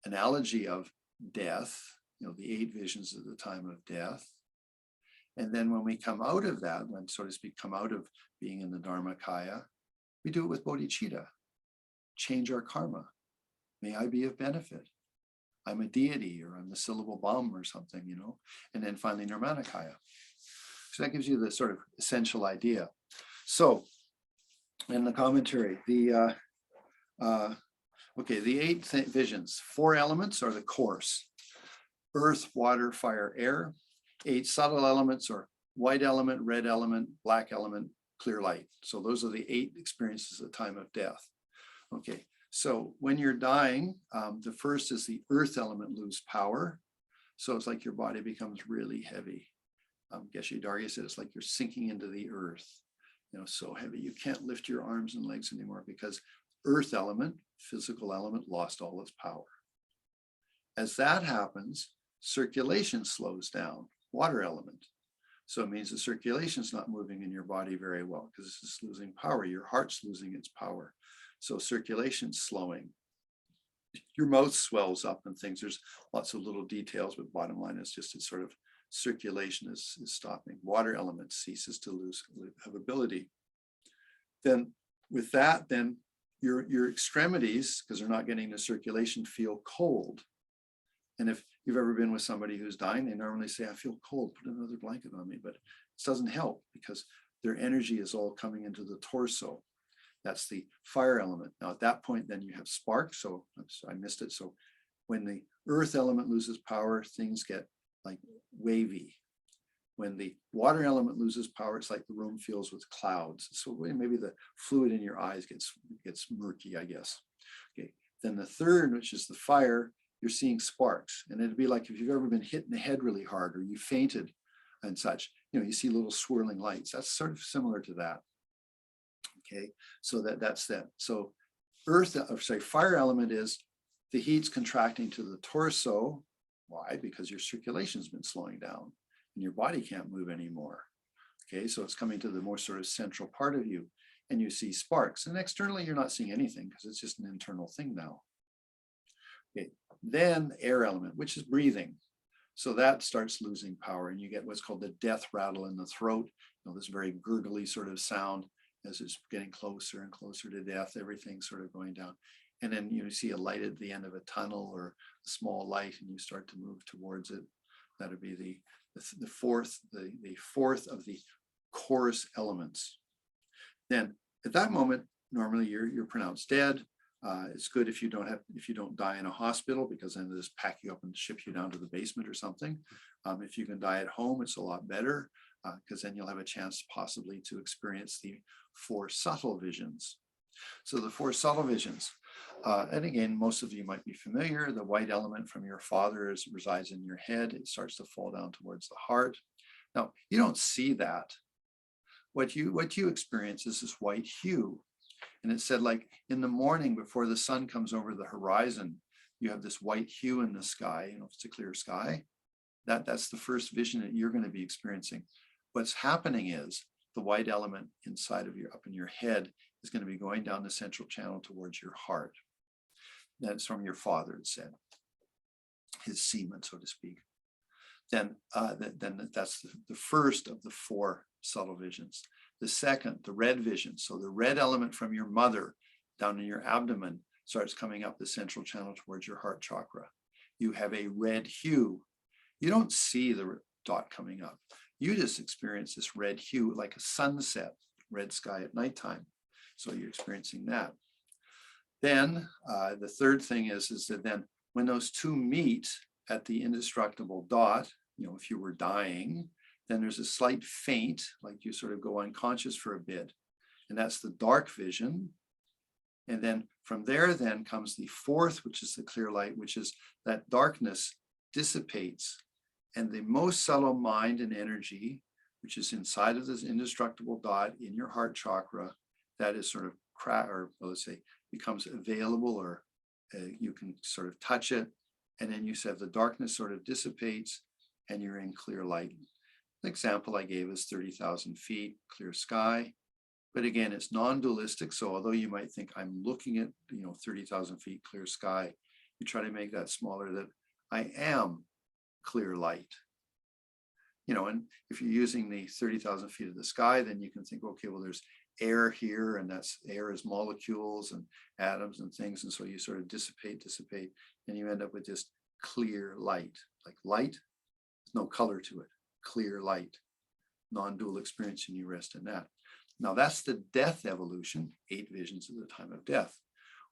analogy of death, the 8 visions at the time of death. And then when we come out of that, when, so to speak, come out of being in the Dharmakaya, we do it with bodhicitta. Change our karma. May I be of benefit. I'm a deity, or I'm the syllable Bum or something, and then finally Nirmanakaya. So that gives you the sort of essential idea. So in the commentary, the 8 visions, 4 elements are the course: earth, water, fire, air. 8 subtle elements are white element, red element, black element, clear light. So those are the 8 experiences at the time of death. Okay, so when you're dying, the first is the earth element lose power. So it's like your body becomes really heavy. Geshe Darge said it's like you're sinking into the earth, so heavy. You can't lift your arms and legs anymore because earth element, physical element, lost all its power. As that happens, circulation slows down, water element. So it means the circulation's not moving in your body very well because it's losing power. Your heart's losing its power. So circulation's slowing. Your mouth swells up and things. There's lots of little details, but bottom line is just it's sort of circulation is stopping. Water element ceases to have ability. Then with that, then your extremities, because they're not getting the circulation, feel cold. And if you've ever been with somebody who's dying, they normally say, I feel cold, put another blanket on me. But it doesn't help because their energy is all coming into the torso. That's the fire element. Now at that point, then you have sparks. So I missed it. So when the earth element loses power, things get like wavy. When the water element loses power, it's like the room fills with clouds. So maybe the fluid in your eyes gets murky, I guess. Okay. Then the third, which is the fire, you're seeing sparks. And it'd be like if you've ever been hit in the head really hard or you fainted and such, you see little swirling lights. That's sort of similar to that. Okay, so that's that. So fire element is the heat's contracting to the torso. Why? Because your circulation's been slowing down and your body can't move anymore. Okay, so it's coming to the more sort of central part of you and you see sparks. And externally, you're not seeing anything because it's just an internal thing now. Okay, then air element, which is breathing. So that starts losing power and you get what's called the death rattle in the throat, this very gurgly sort of sound. As it's getting closer and closer to death, everything's sort of going down. And then you see a light at the end of a tunnel or a small light and you start to move towards it. That would be the fourth of the chorus elements. Then at that moment, normally you're pronounced dead. It's good if you don't die in a hospital because then they just pack you up and ship you down to the basement or something. If you can die at home, it's a lot better because then you'll have a chance possibly to experience the 4 subtle visions. So the 4 subtle visions, and again, most of you might be familiar. The white element from your father resides in your head. It starts to fall down towards the heart. Now, you don't see that. What you experience is this white hue. And it said, like in the morning before the sun comes over the horizon, you have this white hue in the sky. If it's a clear sky, that's the first vision that you're going to be experiencing. What's happening is the white element inside of up in your head is going to be going down the central channel towards your heart. That's from your father, it said, his semen, so to speak. Then that's the first of the 4 subtle visions. The second, the red vision. So the red element from your mother down in your abdomen starts coming up the central channel towards your heart chakra. You have a red hue. You don't see the dot coming up. You just experience this red hue like a sunset, red sky at nighttime. So you're experiencing that. Then the third thing is that then when those two meet at the indestructible dot, if you were dying, then there's a slight faint, like you sort of go unconscious for a bit. And that's the dark vision. And then from there then comes the fourth, which is the clear light, which is that darkness dissipates. And the most subtle mind and energy, which is inside of this indestructible dot in your heart chakra, that is sort of let's say becomes available, or you can sort of touch it. And then you said the darkness sort of dissipates and you're in clear light. The example I gave is 30,000 feet, clear sky. But again, it's non-dualistic. So although you might think I'm looking at, 30,000 feet clear sky, you try to make that smaller, that I am clear light. And if you're using the 30,000 feet of the sky, then you can think, okay, well, there's air here, and that's air is molecules and atoms and things. And so you sort of dissipate, and you end up with just clear light, like light, there's no color to it, clear light, non-dual experience, and you rest in that. Now that's the death evolution, 8 visions at the time of death.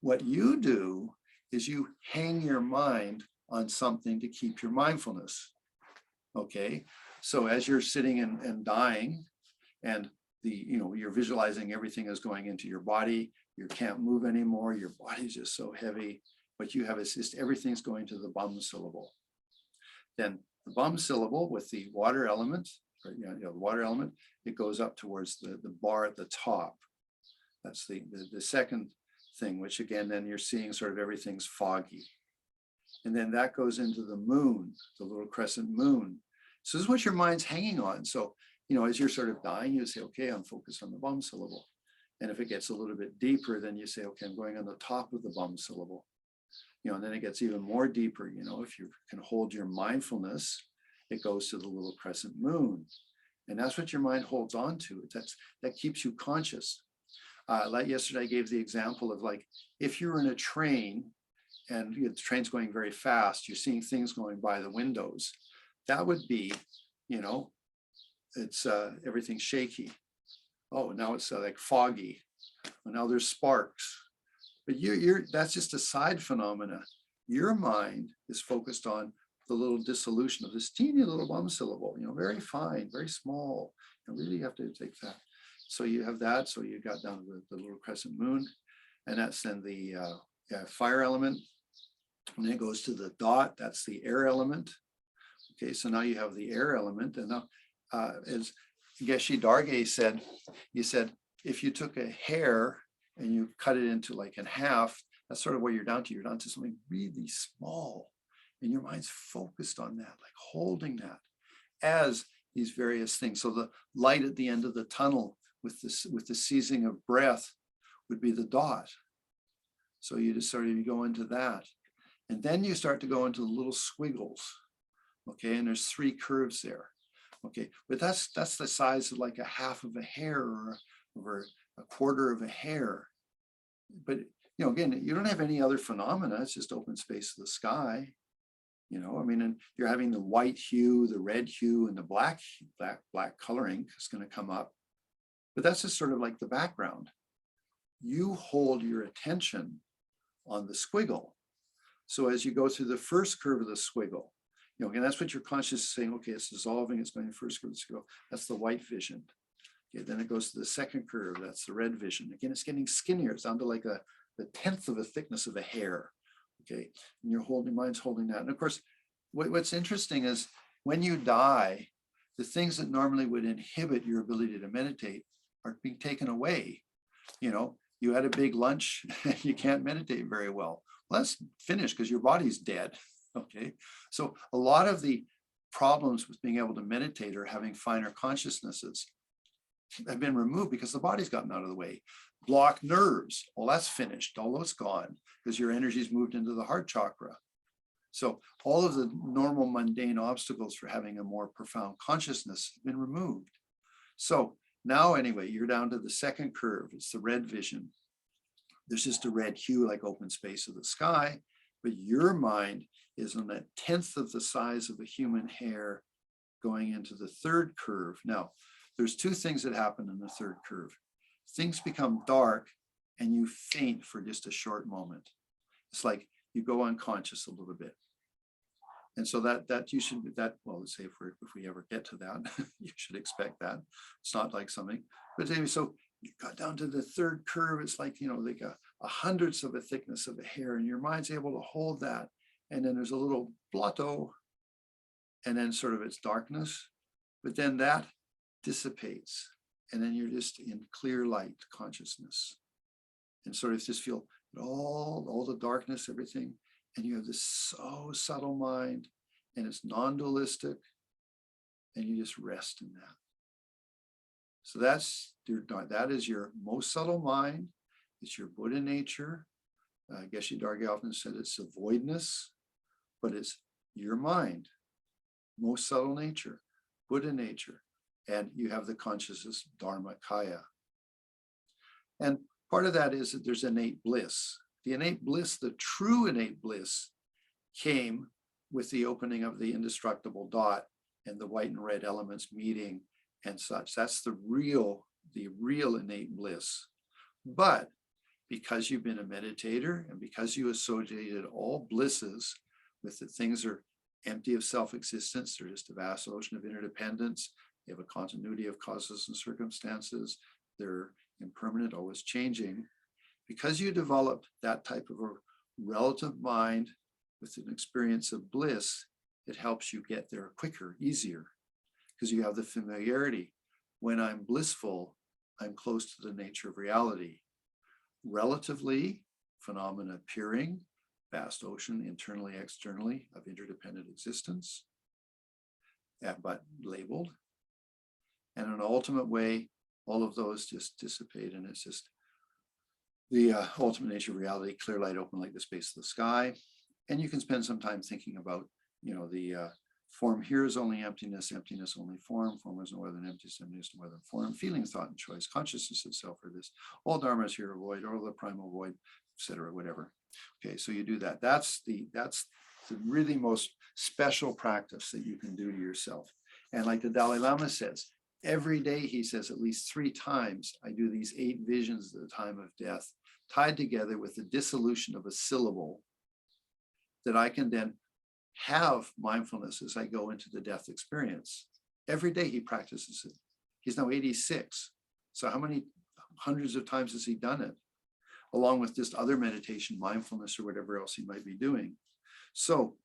What you do is you hang your mind on something to keep your mindfulness. Okay, so as you're sitting and dying, and you're visualizing everything is going into your body, you can't move anymore, your body's just so heavy. What you have is just everything's going to the bum syllable. Then the bum syllable with the water element, the water element, it goes up towards the bar at the top. That's the second thing, which again, then you're seeing sort of everything's foggy. And then that goes into the moon, the little crescent moon. So this is what your mind's hanging on. So, as you're sort of dying, you say, okay, I'm focused on the bum syllable. And if it gets a little bit deeper, then you say, okay, I'm going on the top of the bum syllable. And then it gets even more deeper. If you can hold your mindfulness, it goes to the little crescent moon. And that's what your mind holds on to. That keeps you conscious. Like yesterday, I gave the example of, like, if you're in a train and the train's going very fast, you're seeing things going by the windows. That would be, it's everything's shaky. Oh, now it's like foggy. Well, now there's sparks. But that's just a side phenomena. Your mind is focused on the little dissolution of this teeny little bum syllable, very fine, very small. Really you have to take that. So you have that. So you got down to the little crescent moon, and that's then the fire element. And then it goes to the dot, that's the air element. Okay, so now you have the air element. And now, as Geshe Darge said, he said, if you took a hair and you cut it into like in half, that's sort of what you're down to. You're down to something really small. And your mind's focused on that, like holding that as these various things. So the light at the end of the tunnel with the seizing of breath would be the dot. So you just sort of go into that. And then you start to go into the little squiggles. Okay, and there's 3 curves there. Okay, but that's the size of like a half of a hair or a quarter of a hair. But again, you don't have any other phenomena. It's just open space of the sky. And you're having the white hue, the red hue, and the black coloring is going to come up. But that's just sort of like the background. You hold your attention on the squiggle. So as you go through the first curve of the squiggle, and that's what your conscious is saying, okay, it's dissolving, it's going to first curve of the squiggle. That's the white vision. Okay, then it goes to the second curve, that's the red vision. Again, it's getting skinnier. It's down to like the 10th of a thickness of a hair. Okay, and your mind's holding that. And of course, what's interesting is when you die, the things that normally would inhibit your ability to meditate are being taken away. You had a big lunch, you can't meditate very well. Well, that's finished because your body's dead. Okay, so a lot of the problems with being able to meditate or having finer consciousnesses have been removed because the body's gotten out of the way. Blocked nerves, well, that's finished, although it's gone because your energy's moved into the heart chakra. So all of the normal mundane obstacles for having a more profound consciousness have been removed. So now anyway, you're down to the second curve. It's the red vision. There's just a red hue like open space of the sky, but your mind is on that 10th of the size of a human hair going into the third curve. Now, there's 2 things that happen in the third curve. Things become dark and you faint for just a short moment. It's like you go unconscious a little bit. And so that you should, well, let's say if we ever get to that, you should expect that. It's not like something, but anyway, so you got down to the third curve. It's like, like a hundredths of a thickness of a hair, and your mind's able to hold that. And then there's a little blotto, and then sort of it's darkness, but then that dissipates. And then you're just in clear light consciousness. And sort of just feel all the darkness, everything. And you have this so subtle mind, and it's non-dualistic, and you just rest in that. So that is your most subtle mind. It's your Buddha nature. Geshe Dargye often said it's a voidness, but it's your mind, most subtle nature, Buddha nature. And you have the consciousness, Dharmakaya. And part of that is that there's innate bliss. The innate bliss, the true innate bliss, came with the opening of the indestructible dot and the white and red elements meeting and such. That's the real innate bliss. But because you've been a meditator and because you associated all blisses with that things are empty of self-existence, they're just a vast ocean of interdependence, they have a continuity of causes and circumstances, they're impermanent, always changing. Because you developed that type of a relative mind with an experience of bliss, it helps you get there quicker, easier, because you have the familiarity. When I'm blissful, I'm close to the nature of reality. Relatively, phenomena appearing, vast ocean, internally, externally, of interdependent existence, but labeled. And in an ultimate way, all of those just dissipate, and it's just the ultimate nature of reality, clear light, open like the space of the sky. And you can spend some time thinking about, the form here is only emptiness, emptiness only form, form is no other than emptiness, emptiness no other than form, feeling, thought, and choice, consciousness itself are this, all dharma is here, void, all the primal void, etc., whatever. Okay, so you do that. That's the really most special practice that you can do to yourself. And like the Dalai Lama says, every day, he says, at least 3 times, I do these 8 visions at the time of death, tied together with the dissolution of a syllable, that I can then have mindfulness as I go into the death experience. Every day he practices it. He's now 86. So how many hundreds of times has he done it? Along with just other meditation, mindfulness, or whatever else he might be doing. So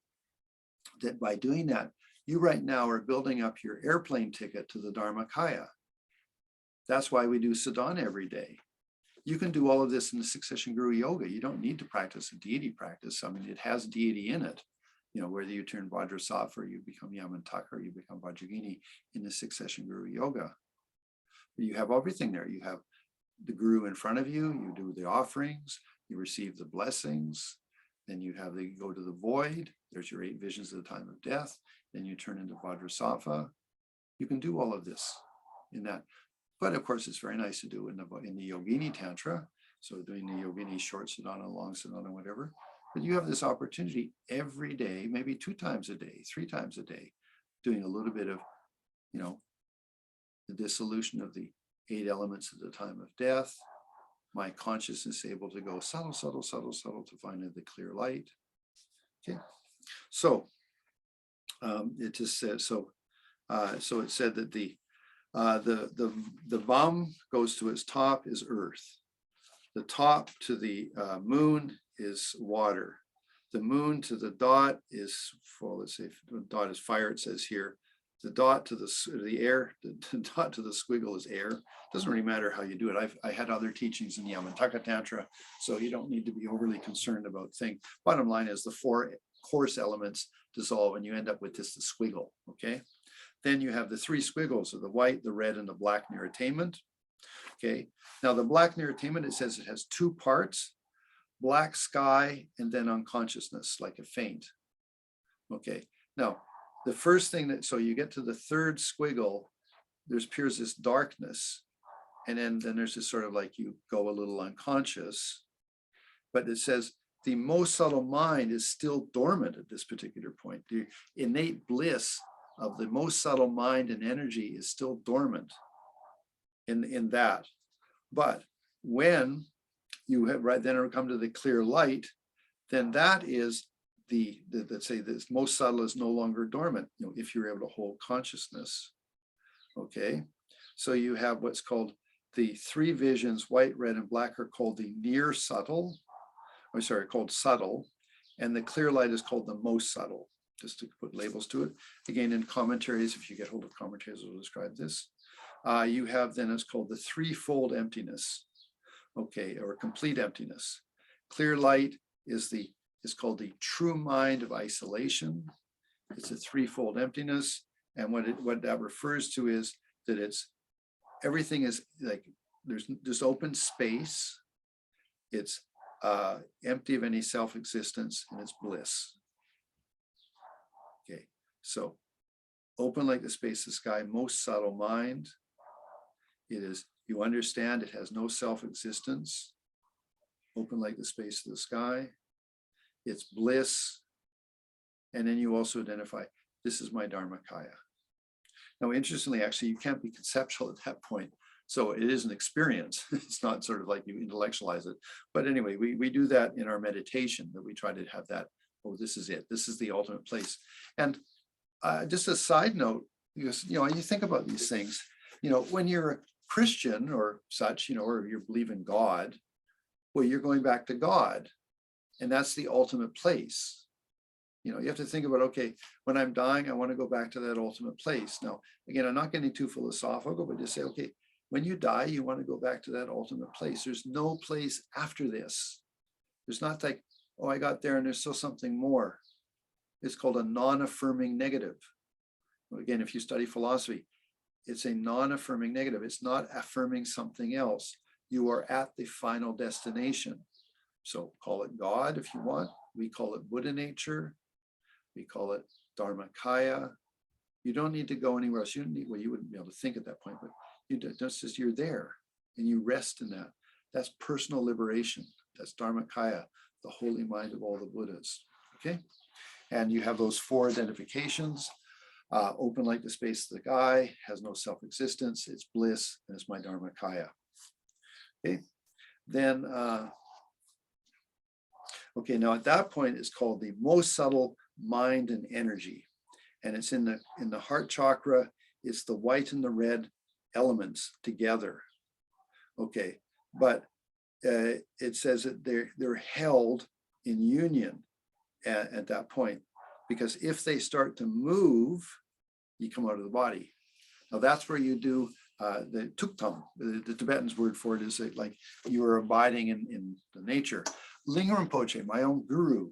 that by doing that, you right now are building up your airplane ticket to the Dharmakaya. That's why we do sadhana every day. You can do all of this in the succession guru yoga. You don't need to practice a deity practice. I mean, it has deity in it. Whether you turn Vajra or you become Yamantaka, or you become Yogini in the succession guru yoga. You have everything there. You have the guru in front of you. You do the offerings. You receive the blessings. Then you go to the void. There's your 8 visions at the time of death. Then you turn into Vajrasattva. You can do all of this in that. But of course, it's very nice to do in the Yogini Tantra. So doing the Yogini short sadhana, long sadhana, whatever. But you have this opportunity every day, maybe 2 times a day, 3 times a day, doing a little bit of, the dissolution of the 8 elements at the time of death. My consciousness able to go subtle, subtle, subtle, subtle to find the clear light. Okay, so it just says so. So it said that the Vam goes to its top is earth. The top to the moon is water. The moon to the dot is, well, let's say the dot is fire, it says here. The dot to the air, the dot to the squiggle is air. Doesn't really matter how you do it. I had other teachings in the Yamantaka Tantra, so you don't need to be overly concerned about things. Bottom line is the 4 coarse elements dissolve and you end up with just the squiggle, okay? Then you have the 3 squiggles of the white, the red, and the black near attainment. Okay, now the black near attainment, it says it has 2 parts, black sky and then unconsciousness, like a faint. Okay, now the first thing so you get to the 3rd squiggle, appears this darkness, and then there's this sort of like you go a little unconscious, but it says the most subtle mind is still dormant at this particular point. The innate bliss of the most subtle mind and energy is still dormant in that. But when you have right then come to the clear light, then that is let's say this most subtle is no longer dormant, if you're able to hold consciousness. Okay, so you have what's called the three visions, white, red, and black, are called the near subtle, called subtle, and the clear light is called the most subtle, just to put labels to it. Again, in commentaries, if you get hold of commentaries, will describe this. You have then, it's called the threefold emptiness, okay, or complete emptiness. Clear light is called the true mind of isolation. It's a threefold emptiness. And what that refers to is that everything is like, there's just open space. It's empty of any self-existence, and it's bliss. Okay, so open like the space of the sky, most subtle mind. It is, you understand it has no self-existence. Open like the space of the sky. It's bliss. And then you also identify, this is my Dharmakaya. Now, interestingly, actually, you can't be conceptual at that point. So it is an experience. It's not sort of like you intellectualize it. But anyway, we do that in our meditation, that we try to have that, oh, this is it. This is the ultimate place. And just a side note, because, you think about these things, when you're a Christian or such, or you believe in God, well, you're going back to God. And that's the ultimate place. You have to think about, okay, when I'm dying, I want to go back to that ultimate place. Now, again, I'm not getting too philosophical, but just say, okay, when you die, you want to go back to that ultimate place. There's no place after this. There's not like, oh, I got there and there's still something more. It's called a non-affirming negative. Again, if you study philosophy, it's a non-affirming negative. It's not affirming something else. You are at the final destination. So call it God if you want. We call it Buddha nature. We call it Dharmakaya. You don't need to go anywhere else. You wouldn't be able to think at that point, but you're there and you rest in that. That's personal liberation. That's Dharmakaya, the holy mind of all the Buddhas. Okay, and you have those four identifications. Open like the space of the sky, has no self-existence, it's bliss, and it's my Dharmakaya. Okay, then, okay, now at that point, it's called the most subtle mind and energy. And it's in the heart chakra, it's the white and the red elements together. Okay, but it says that they're held in union at that point, because if they start to move, you come out of the body. Now that's where you do the tuktam. The Tibetan's word for it is like you are abiding in the nature. Lingam Rinpoche, my own guru,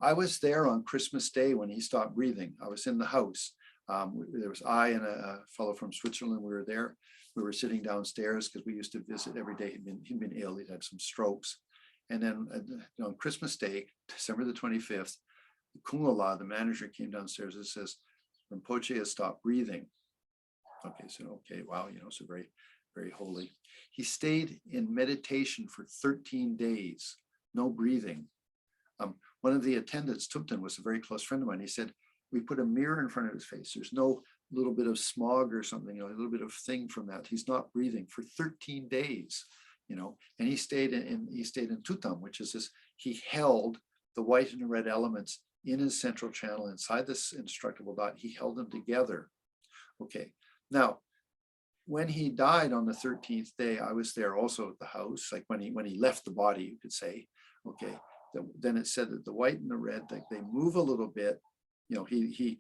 I was there on Christmas Day when he stopped breathing. I was in the house. There was I and a fellow from Switzerland. We were there. We were sitting downstairs because we used to visit every day. He'd been ill. He'd had some strokes. And then on Christmas Day, December the 25th, Kungala, the manager, came downstairs and says, Rinpoche has stopped breathing. Okay, so okay, wow, so very, very holy. He stayed in meditation for 13 days, no breathing. One of the attendants, Tupten, was a very close friend of mine. He said, we put a mirror in front of his face. There's no little bit of smog or something, a little bit of thing from that. He's not breathing for 13 days, and he stayed in Tutam, which is this, he held the white and the red elements in his central channel inside this indestructible dot. He held them together. Okay, now, when he died on the 13th day, I was there also at the house, like when he left the body, you could say, okay, then it said that the white and the red, like they move a little bit, he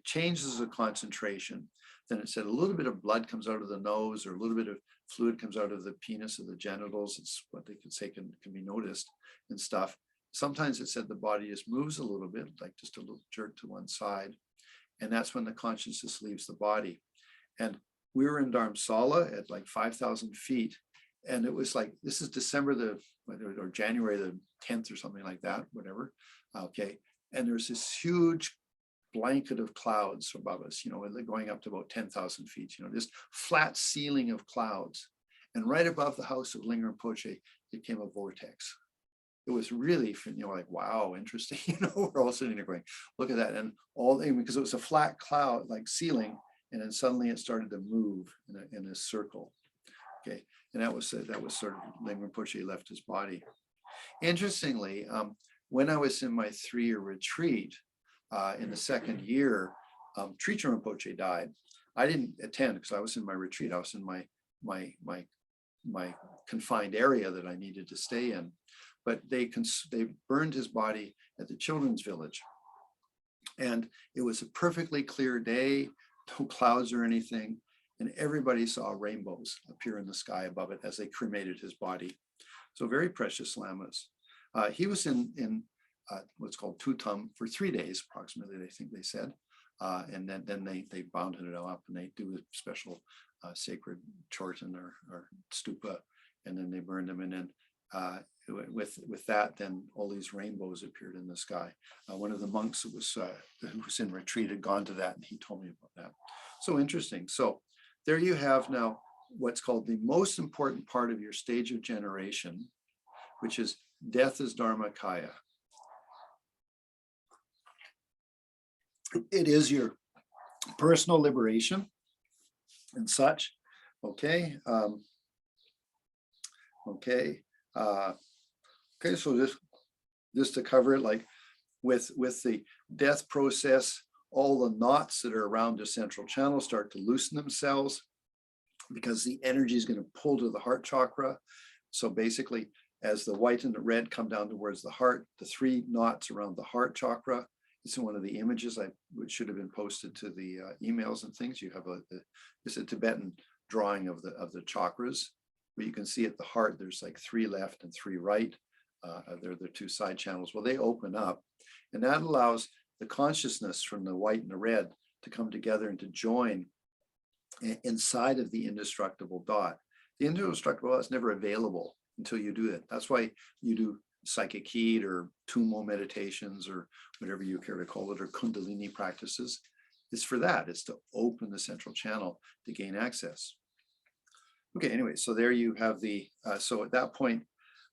changes the concentration. Then it said a little bit of blood comes out of the nose, or a little bit of fluid comes out of the penis or the genitals. It's what they could say can be noticed and stuff. Sometimes it said the body just moves a little bit, like just a little jerk to one side. And that's when the consciousness leaves the body. And we were in Dharamsala at like 5,000 feet. And it was like, this is December or January the 10th or something like that, whatever. Okay. And there's this huge blanket of clouds above us, going up to about 10,000 feet, this flat ceiling of clouds. And right above the house of Lingam Rinpoche, it came a vortex. It was really, like, wow, interesting. We're all sitting there going, look at that. And because it was a flat cloud, like ceiling, and then suddenly it started to move in a circle. Okay, and that was sort of when Rinpoche left his body. Interestingly, when I was in my 3-year retreat, in the second year, Trijang Rinpoche died. I didn't attend because I was in my retreat. I was in my confined area that I needed to stay in. But they burned his body at the children's village. And it was a perfectly clear day, no clouds or anything. And everybody saw rainbows appear in the sky above it as they cremated his body. So very precious lamas. He was in what's called Tutam for 3 days, approximately, I think they said. And then they bound it up and they do a special sacred chorten or stupa, and then they burned them. And then with that, then all these rainbows appeared in the sky. One of the monks who was in retreat had gone to that, and he told me about that. So interesting. So there you have now what's called the most important part of your stage of generation, which is death as Dharmakaya. It is your personal liberation and such. Okay. Okay. So just to cover it, like with the death process, all the knots that are around the central channel start to loosen themselves because the energy is going to pull to the heart chakra. So basically, as the white and the red come down towards the heart, the 3 knots around the heart chakra. It's in one of the images which should have been posted to the emails and things. You have it's a Tibetan drawing of the chakras, where you can see at the heart there's like 3 left and 3 right. They're the 2 side channels. Well, they open up, and that allows the consciousness from the white and the red to come together and to join inside of the indestructible dot. The indestructible dot is never available until you do it. That's why you do psychic heat or tumo meditations or whatever you care to call it, or kundalini practices. It's for that. It's to open the central channel to gain access. Okay, anyway, so there you have so at that point,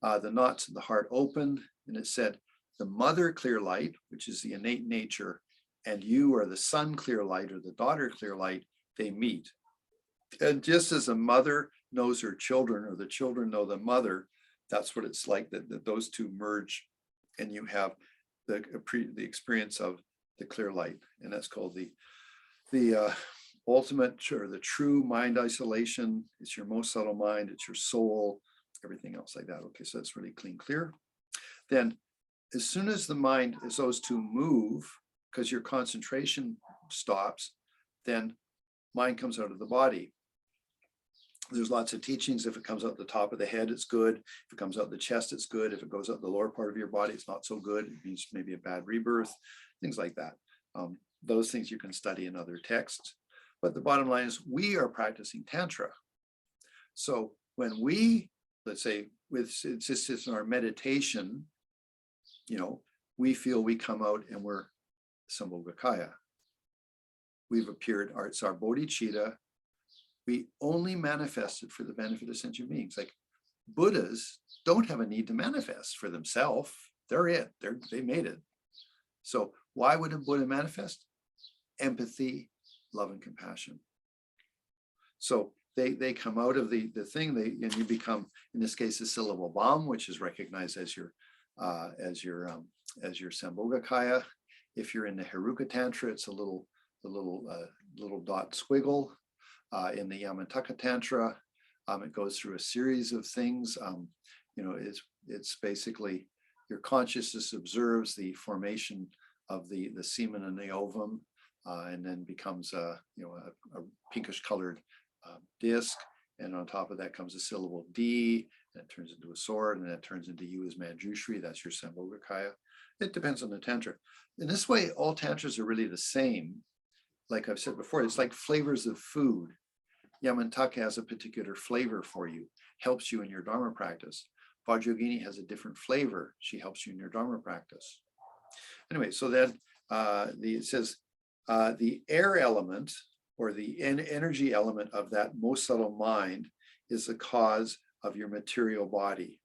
the knots of the heart opened, and it said, the mother clear light, which is the innate nature, and you are the son clear light or the daughter clear light, they meet. And just as a mother knows her children or the children know the mother, that's what it's like, that those 2 merge, and you have the experience of the clear light. And that's called the ultimate or the true mind isolation. It's your most subtle mind, it's your soul, everything else like that. Okay, so that's really clean, clear. Then as soon as the mind, as those 2 move, because your concentration stops, then mind comes out of the body. There's lots of teachings. If it comes out the top of the head, it's good. If it comes out the chest, it's good. If it goes out the lower part of your body, it's not so good. It means maybe a bad rebirth, things like that. Those things you can study in other texts. But the bottom line is we are practicing Tantra. So when we, let's say, it's just in our meditation, we feel we come out and we're Sambhogakaya. We've appeared, it's our bodhicitta. We only manifested for the benefit of sentient beings. Like Buddhas don't have a need to manifest for themselves. They're it. They made it. So why would a Buddha manifest? Empathy, love, and compassion. So they come out of the thing, and you become, in this case, a syllable bomb, which is recognized as your Sambhogakaya. If you're in the Heruka Tantra, it's a little dot squiggle. In the Yamantaka Tantra, it goes through a series of things. It's basically your consciousness observes the formation of the semen and the ovum, and then becomes a pinkish colored disc. And on top of that comes a syllable D, and it turns into a sword, and that turns into you as Manjushri. That's your Sambhogakaya. It depends on the Tantra. In this way, all Tantras are really the same. Like I've said before, it's like flavors of food. Yamantaka has a particular flavor for you, helps you in your Dharma practice. Vajra has a different flavor. She helps you in your Dharma practice. Anyway, so then it says the air element or the energy element of that most subtle mind is the cause of your material body.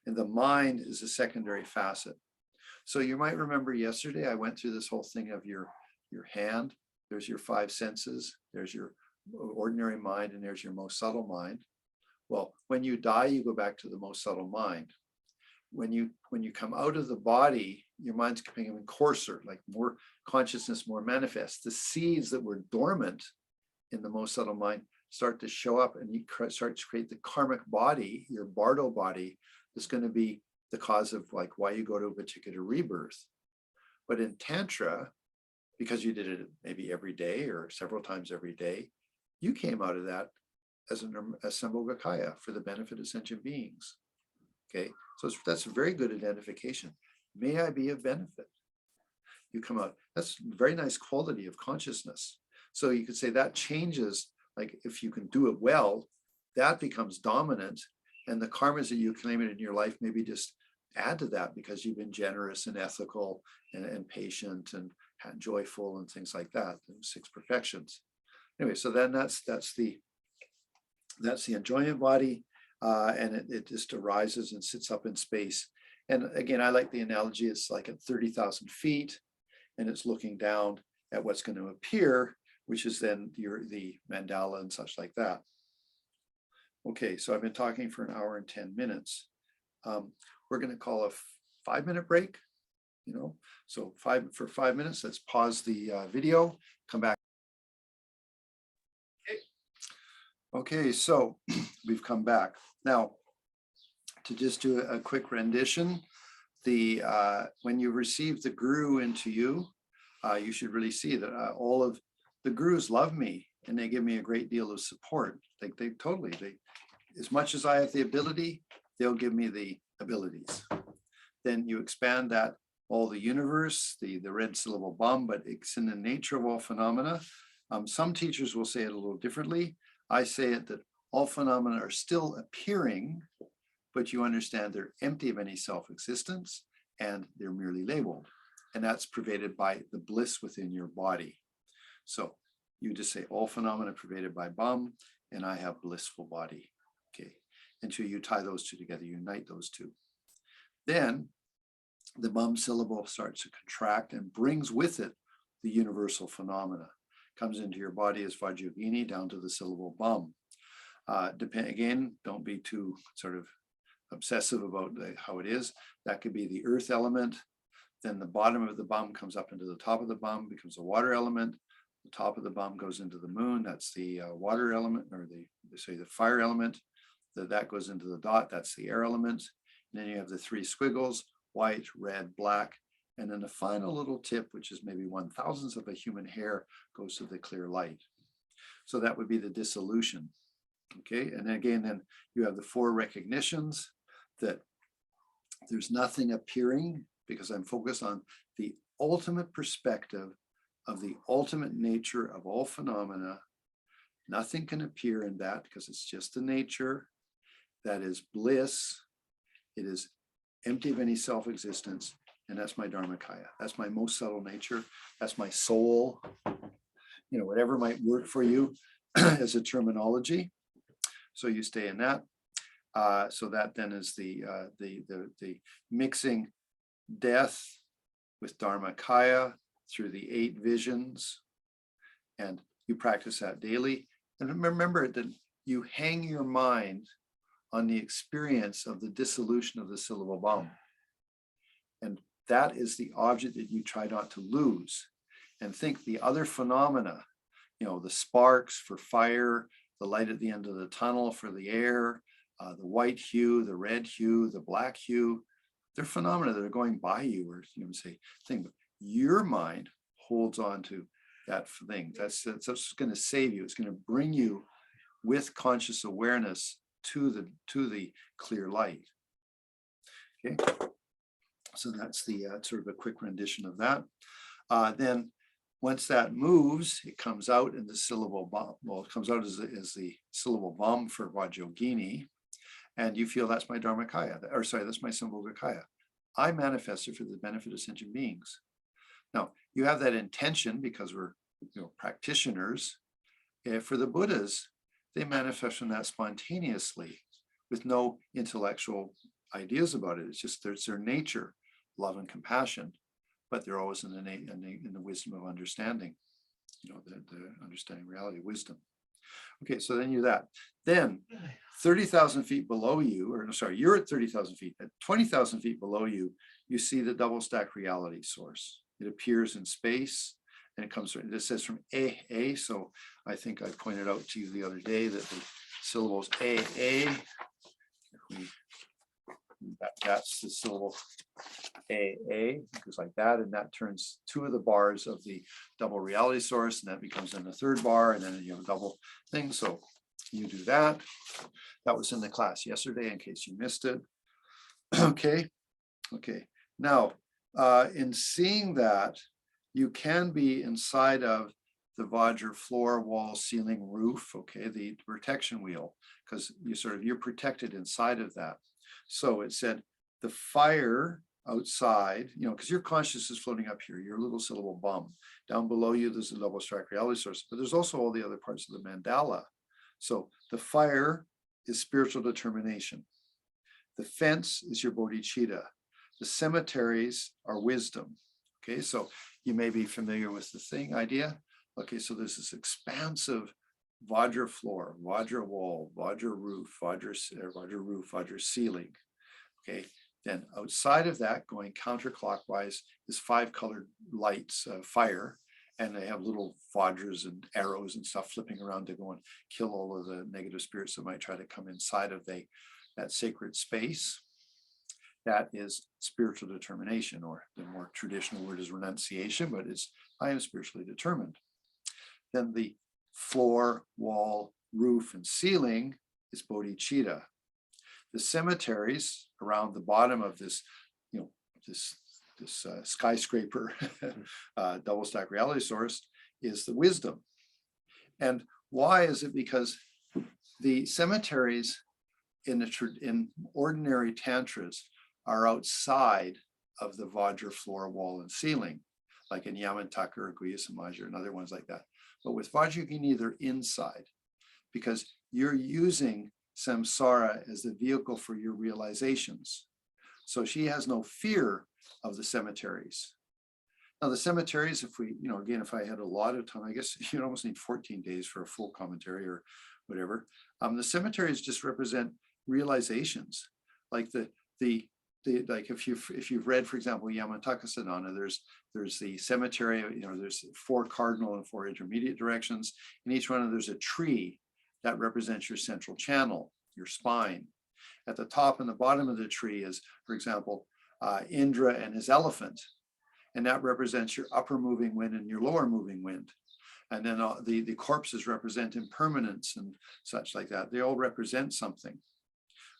And the mind is a secondary facet. So you might remember yesterday, I went through this whole thing of your hand. There's your 5 senses. There's your ordinary mind, and there's your most subtle mind. Well, when you die, you go back to the most subtle mind. When you come out of the body, your mind's becoming coarser, like more consciousness, more manifest. The seeds that were dormant in the most subtle mind start to show up, and you start to create the karmic body, your bardo body, that's going to be the cause of like why you go to a particular rebirth. But in Tantra, because you did it maybe every day or several times every day, you came out of that as a Sambhogakaya for the benefit of sentient beings. Okay, so that's a very good identification. May I be of benefit? You come out. That's a very nice quality of consciousness. So you could say that changes, like if you can do it well, that becomes dominant, and the karmas that you claim it in your life maybe just add to that because you've been generous and ethical and patient and joyful and things like that. 6 perfections. Anyway, so then that's the enjoyment body, and it just arises and sits up in space. And again, I like the analogy. It's like at 30,000 feet, and it's looking down at what's going to appear, which is then the mandala and such like that. Okay, so I've been talking for 1 hour and 10 minutes. We're going to call a 5-minute break. So for 5 minutes. Let's pause the video. Come back. Okay, so we've come back. Now, to just do a quick rendition, when you receive the guru into you, you should really see that all of the gurus love me, and they give me a great deal of support. They as much as I have the ability, they'll give me the abilities. Then you expand that all the universe, the red syllable bomb, but it's in the nature of all phenomena. Some teachers will say it a little differently. I say it that all phenomena are still appearing, but you understand they're empty of any self-existence and they're merely labeled. And that's pervaded by the bliss within your body. So you just say all phenomena pervaded by Bum, and I have blissful body. Okay, until you tie those two together, unite those two. Then the Bum syllable starts to contract and brings with it the universal phenomena. Comes into your body as Vajra down to the syllable Bum. Again, don't be too sort of obsessive about how it is. That could be the earth element. Then the bottom of the Bum comes up into the top of the Bum, becomes a water element. The top of the Bum goes into the moon. That's the water element, or the fire element. That goes into the dot. That's the air element. And then you have the 3 squiggles: white, red, black. And then the final little tip, which is maybe 1/1000th of a human hair, goes to the clear light. So that would be the dissolution. Okay, and again, then you have the 4 recognitions that there's nothing appearing, because I'm focused on the ultimate perspective of the ultimate nature of all phenomena. Nothing can appear in that because it's just the nature. That is bliss. It is empty of any self-existence. And that's my Dharmakaya. That's my most subtle nature. That's my soul. Whatever might work for you as a terminology. So you stay in that. So that then is the mixing death with Dharmakaya through the 8 visions. And you practice that daily. And remember that you hang your mind on the experience of the dissolution of the syllable Bum. And that is the object that you try not to lose. And think the other phenomena, the sparks for fire, the light at the end of the tunnel for the air, the white hue, the red hue, the black hue, they're phenomena that are going by you, or thing. But your mind holds on to that thing. That's going to save you. It's going to bring you with conscious awareness to the clear light. Okay. So that's the sort of a quick rendition of that. Then once that moves, it comes out in the syllable Bum. Well, it comes out as the syllable Bum for Vajra, and you feel that's my Dharmakaya, that's my Sambhogakaya. I manifest it for the benefit of sentient beings. Now, you have that intention because we're practitioners. For the Buddhas, they manifest from that spontaneously with no intellectual ideas about it. It's just it's their nature, love and compassion, but they're always in the wisdom of understanding, the understanding reality, wisdom. Okay, so then you that. Then 30,000 feet below you, or no, sorry, you're at 30,000 feet. At 20,000 feet below you, you see the double stack reality source. It appears in space, and it comes from, it says from A. So I think I pointed out to you the other day that the syllables AA, that's the syllable AA, goes like that, and that turns two of the bars of the double reality source, and that becomes then the third bar, and then you have a double thing. So you do that. That was in the class yesterday, in case you missed it. Okay. Now, in seeing that, you can be inside of the Vajra floor, wall, ceiling, roof, okay, the protection wheel, because you're protected inside of that. So it said the fire outside, because your consciousness is floating up here, your little syllable bum. Down below you, there's a double stack reality source, but there's also all the other parts of the mandala. So the fire is spiritual determination. The fence is your bodhicitta. The cemeteries are wisdom. Okay, so you may be familiar with the thing idea. Okay, so there's this expansive Vajra floor, Vajra wall, Vajra roof, Vajra ceiling. Okay, then outside of that, going counterclockwise, is 5 colored lights, fire, and they have little Vajras and arrows and stuff flipping around to go and kill all of the negative spirits that might try to come inside of that sacred space. That is spiritual determination, or the more traditional word is renunciation, but I am spiritually determined. Then the floor, wall, roof, and ceiling is bodhicitta. The cemeteries around the bottom of this, this skyscraper double stack reality source is the wisdom. And why is it? Because the cemeteries in ordinary tantras are outside of the Vajra floor, wall, and ceiling, like in Yamantaka or Guhya Samaja and other ones like that. But with Vajrayogini, they're inside, because you're using samsara as the vehicle for your realizations. So she has no fear of the cemeteries. Now the cemeteries, if we, again, if I had a lot of time, I guess you'd almost need 14 days for a full commentary or whatever. The cemeteries just represent realizations, like like if you've read, for example, Yamantaka Sadhana, there's the cemetery, there's 4 cardinal and 4 intermediate directions. In each one, there's a tree that represents your central channel, your spine. At the top and the bottom of the tree is, for example, Indra and his elephant, and that represents your upper moving wind and your lower moving wind. And then the corpses represent impermanence and such like that. They all represent something.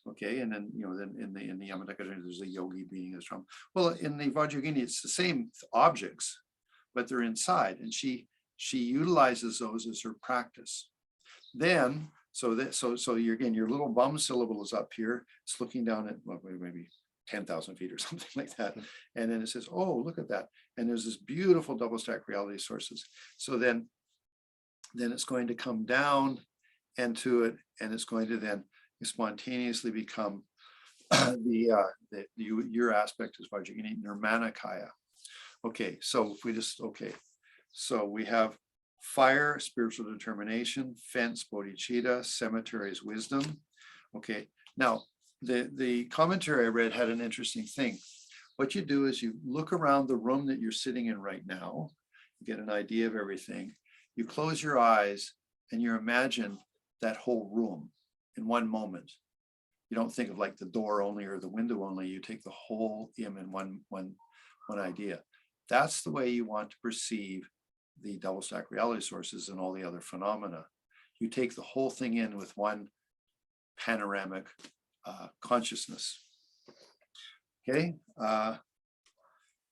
Okay, and then then in the Yamataka, there's a yogi being as drum. Well, in the Vajrayogini, it's the same objects, but they're inside, and she utilizes those as her practice. Then, so you're, again, your little bum syllable is up here. It's looking down at maybe 10,000 feet or something like that, and then it says, "Oh, look at that!" And there's this beautiful double stack reality sources. So then it's going to come down into it, and it's going to then spontaneously become your aspect is Vajrayogini, Dharmakaya. Okay, so if we just, so we have fire, spiritual determination, fence, bodhicitta, cemeteries, wisdom. Okay, now the commentary I read had an interesting thing. What you do is you look around the room that you're sitting in right now, you get an idea of everything. You close your eyes and you imagine that whole room in one moment. You don't think of like the door only or the window only. You take the whole in one idea. That's the way you want to perceive the double stack reality sources and all the other phenomena. You take the whole thing in with one panoramic consciousness. Okay,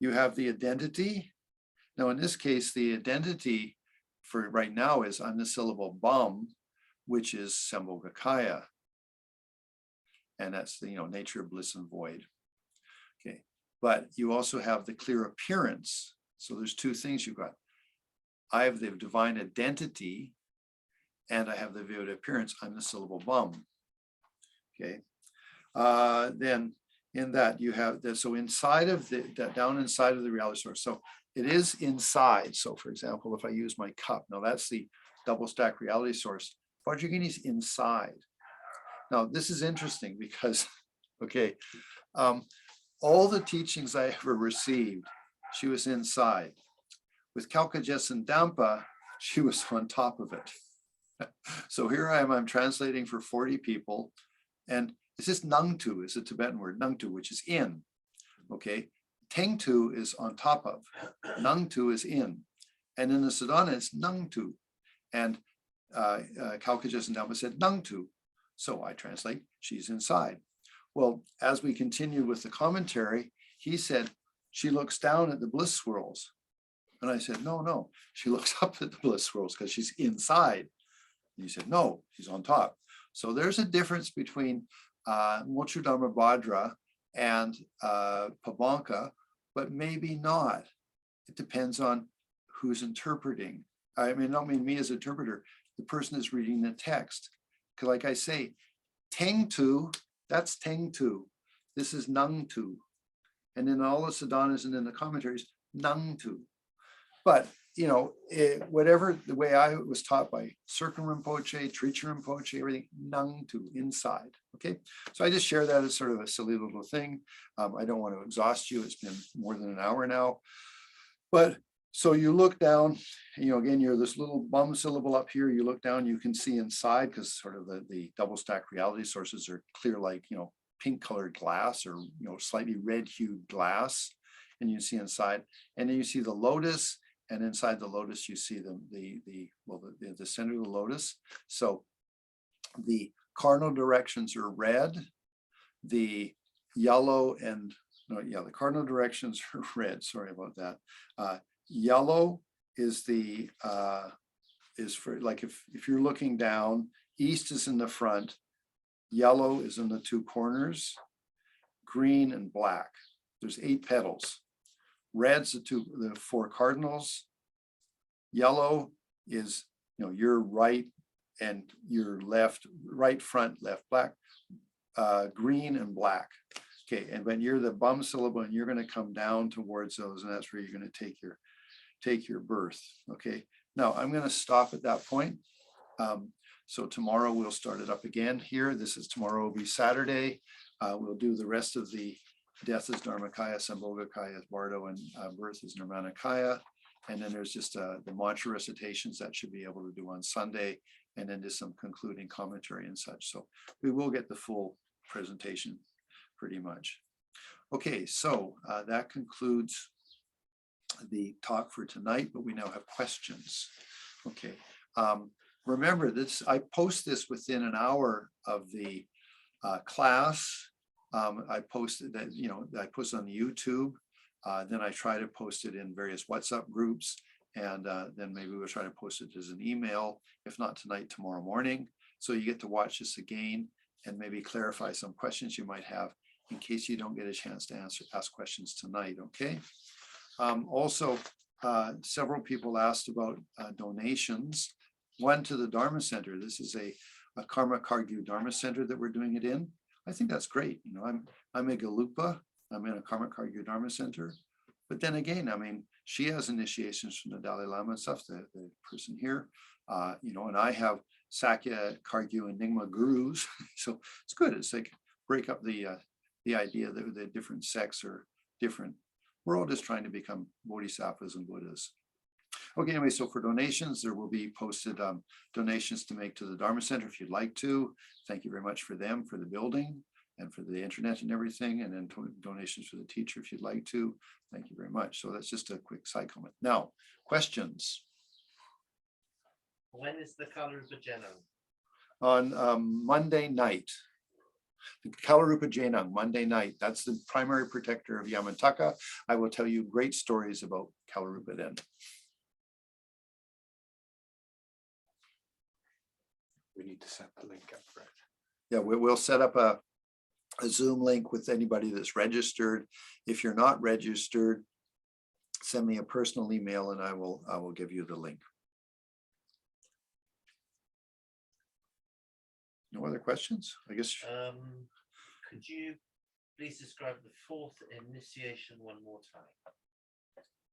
you have the identity. Now, in this case, the identity for right now is on the syllable bum, which is Sambhogakaya. And that's the nature of bliss and void. Okay, but you also have the clear appearance. So there's 2 things you've got. I have the divine identity, and I have the vivid appearance. I'm the syllable bum. Okay, then in that you have that. So inside of down inside of the reality source. So it is inside. So for example, if I use my cup, now that's the double stack reality source. Vajrayogini is inside. Now, this is interesting because, okay, all the teachings I ever received, she was inside. With Kalkajes and Dampa, she was on top of it. So here I am, I'm translating for 40 people. And it's just Nangtu is a Tibetan word, Nangtu, which is in. Okay, Tengtu is on top of, Nangtu is in. And in the Sadhana, it's Nangtu. And Kalkajes and Dampa said Nangtu. So I translate, she's inside. Well, as we continue with the commentary, he said, she looks down at the bliss swirls. And I said, no, she looks up at the bliss swirls because she's inside. And he said, no, she's on top. So there's a difference between Mochu Dharma Vajra and Pabanka, but maybe not. It depends on who's interpreting. I mean, I don't mean me as interpreter, the person is reading the text. Because like I say, Tengtu, that's Tengtu. This is Nangtu. And in all the sadhanas and in the commentaries, Nangtu. But, you know, whatever the way I was taught by Serkan Rinpoche, Tricha Rinpoche, everything, Nangtu, inside. Okay, so I just share that as sort of a silly little thing. I don't want to exhaust you. It's been more than an hour now. But so you look down, you know, again, you're this little bum syllable up here. You look down, you can see inside because sort of the double stack reality sources are clear, like, you know, pink colored glass or, you know, slightly red hued glass. And you see inside, and then you see the lotus, and inside the lotus, you see the center of the lotus. So the cardinal directions are red, the yellow and, no, yeah, the cardinal directions are red. Sorry about that. Yellow is the is for, like, if you're looking down, east is in the front, yellow is in the two corners, green and black. There's 8 petals. Red's the 4 cardinals. Yellow is, you know, your right and your left, right front, left black, green and black. Okay, and when you're the bum syllable and you're going to come down towards those, and that's where you're going to take your birth. Okay, now I'm going to stop at that point. So tomorrow we'll start it up again here. Tomorrow will be Saturday. We'll do the rest of the death is Dharmakaya, Sambhogakaya is Bardo, and birth is Nirmanakaya. And then there's just the mantra recitations that should be able to do on Sunday, and then just some concluding commentary and such. So we will get the full presentation pretty much. Okay, so that concludes the talk for tonight, but we now have questions. Okay, remember this, I post this within an hour of the class. I posted that, you know, I post on YouTube, then I try to post it in various WhatsApp groups, and then maybe we'll try to post it as an email, if not tonight, tomorrow morning. So you get to watch this again and maybe clarify some questions you might have in case you don't get a chance to ask questions tonight, okay? Also, several people asked about donations. One to the Dharma Center. This is a Karma Kargyu Dharma Center that we're doing it in. I think that's great. You know, I'm a Galupa. I'm in a Karma Kargyu Dharma Center. But then again, I mean, she has initiations from the Dalai Lama and stuff, the person here, you know, and I have Sakya, Kargyu, and Nyingma gurus. So it's good. It's like break up the idea that the different sects are different. We're all just trying to become bodhisattvas and Buddhas. Okay, anyway, so for donations, there will be posted donations to make to the Dharma Center if you'd like to. Thank you very much for them, for the building and for the internet and everything, and then donations for the teacher if you'd like to. Thank you very much. So that's just a quick side comment. Now, questions? When is the Kalarupa Jenang? On Monday night. The Kalarupa Jenang, Monday night. That's the primary protector of Yamataka. I will tell you great stories about Kalarupa then. We need to set the link up for it. Yeah, we'll set up a Zoom link with anybody that's registered. If you're not registered, send me a personal email and I will give you the link. No other questions? I guess. Could you please describe the 4th initiation one more time?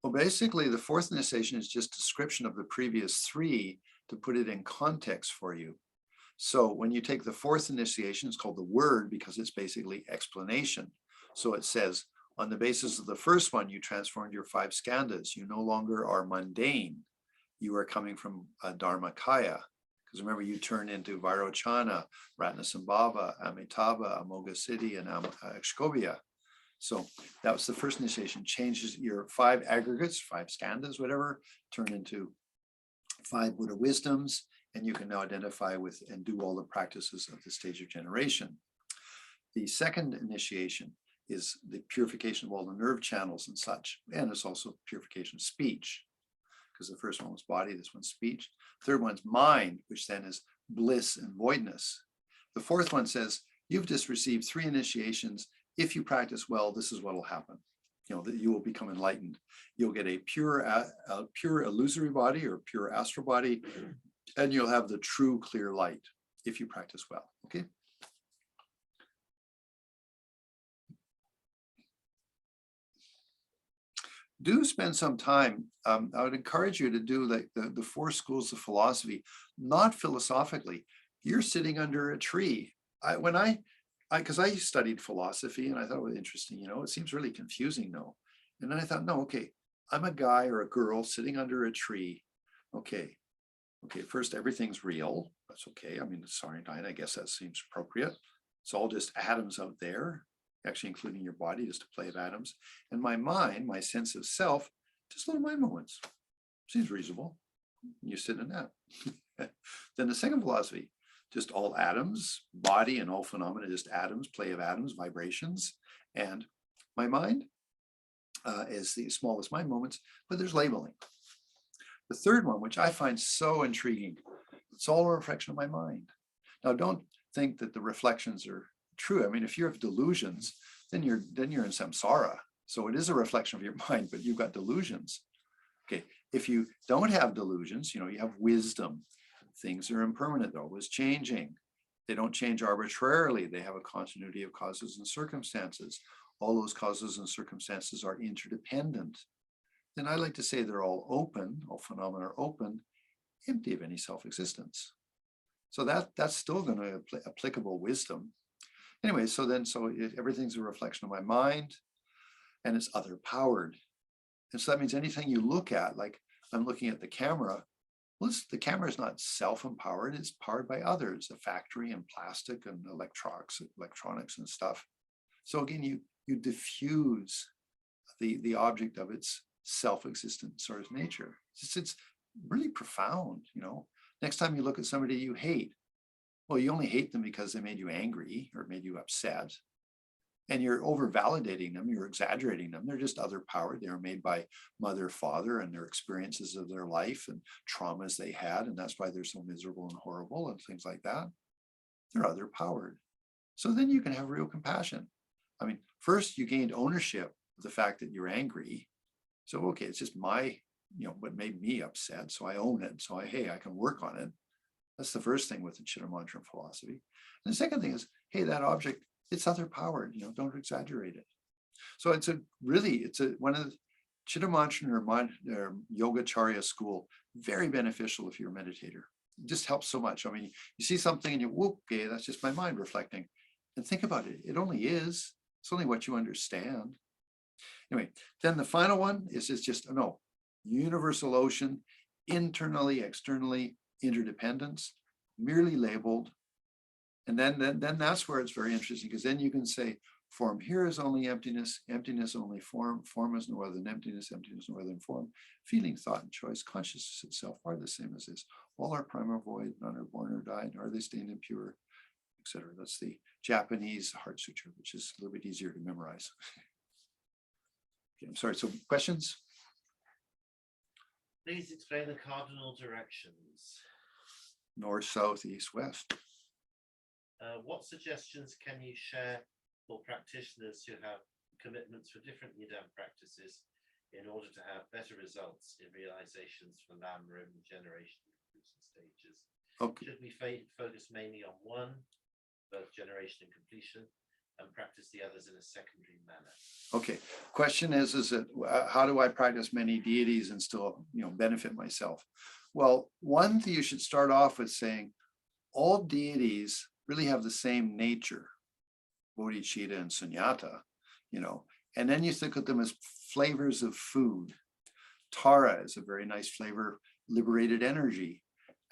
Well, basically, the 4th initiation is just a description of the previous 3 to put it in context for you. So when you take the fourth initiation, it's called the word because it's basically explanation. So it says, on the basis of the first one, you transformed your 5 skandhas. You no longer are mundane. You are coming from Dharmakaya. Because remember, you turn into Vairochana, Ratnasambhava, Amitabha, Amoghasiddhi, and Akshobhya. So that was the first initiation. Changes your 5 aggregates, 5 skandhas, whatever, turn into 5 Buddha wisdoms, and you can now identify with and do all the practices of the stage of generation. The second initiation is the purification of all the nerve channels and such, and it's also purification of speech, because the first one was body, this one's speech. Third one's mind, which then is bliss and voidness. The fourth one says, you've just received 3 initiations. If you practice well, this is what will happen. You know, that you will become enlightened. You'll get a pure illusory body or pure astral body, and you'll have the true clear light if you practice well. Okay. Do spend some time. I would encourage you to do like the 4 schools of philosophy, not philosophically. You're sitting under a tree. Because I studied philosophy and I thought it was interesting, you know, it seems really confusing though. And then I thought, no, okay, I'm a guy or a girl sitting under a tree. Okay, first everything's real. That's okay. I mean, sorry, I guess that seems appropriate. It's all just atoms out there, actually including your body, just a play of atoms. And my mind, my sense of self, just little mind moments. Seems reasonable. You sit in that. Then the second philosophy, just all atoms, body and all phenomena, just atoms, play of atoms, vibrations. And my mind is the smallest mind moments, but there's labeling. The third one, which I find so intriguing, it's all a reflection of my mind. Now, don't think that the reflections are true. I mean, if you have delusions, then you're in samsara. So it is a reflection of your mind, but you've got delusions. Okay, if you don't have delusions, you know, you have wisdom. Things are impermanent, they're always changing. They don't change arbitrarily. They have a continuity of causes and circumstances. All those causes and circumstances are interdependent. Then I like to say they're all open, all phenomena are open, empty of any self-existence. So that's still going to be applicable wisdom. Anyway, so everything's a reflection of my mind, and it's other powered. And so that means anything you look at, like I'm looking at the camera, well, the camera is not self-empowered, it's powered by others, a factory and plastic and electronics and stuff. So again, you diffuse the object of its self-existent sort of nature. It's really profound, you know. Next time you look at somebody you hate, well, you only hate them because they made you angry or made you upset. And you're over-validating them, you're exaggerating them. They're just other powered. They were made by mother, father, and their experiences of their life and traumas they had. And that's why they're so miserable and horrible and things like that. They're other powered. So then you can have real compassion. I mean, first you gained ownership of the fact that you're angry. So, okay, it's just my, you know, what made me upset. So I own it. So hey, I can work on it. That's the first thing with the Chitta Mantra philosophy. And the second thing is, hey, that object, it's other powered, you know, don't exaggerate it. So it's one of the Chitta Mantra or Yogacharya school, very beneficial if you're a meditator. It just helps so much. I mean, you see something and you, whoop, okay, that's just my mind reflecting. And think about it. It only is. It's only what you understand. Anyway, then the final one is just universal ocean, internally, externally, interdependence, merely labeled. And then that's where it's very interesting, because then you can say, form here is only emptiness, emptiness only form, form is no other than emptiness, emptiness no other than form, feeling, thought, and choice, consciousness itself are the same as this. All are primal void, none are born or died, nor are they stained impure, etc. That's the Japanese Heart Sutra, which is a little bit easier to memorize. Okay, I'm sorry, so questions? Please explain the cardinal directions. North, south, east, west. What suggestions can you share for practitioners who have commitments for different Yidam practices in order to have better results in realizations for Lamrim generation stages? Okay. Should we focus mainly on one, both generation and completion, and practice the others in a secondary manner? Okay. Question is it how do I practice many deities and still, benefit myself? Well, one thing you should start off with saying, all deities really have the same nature, bodhicitta and sunyata, and then you think of them as flavors of food. Tara is a very nice flavor, liberated energy.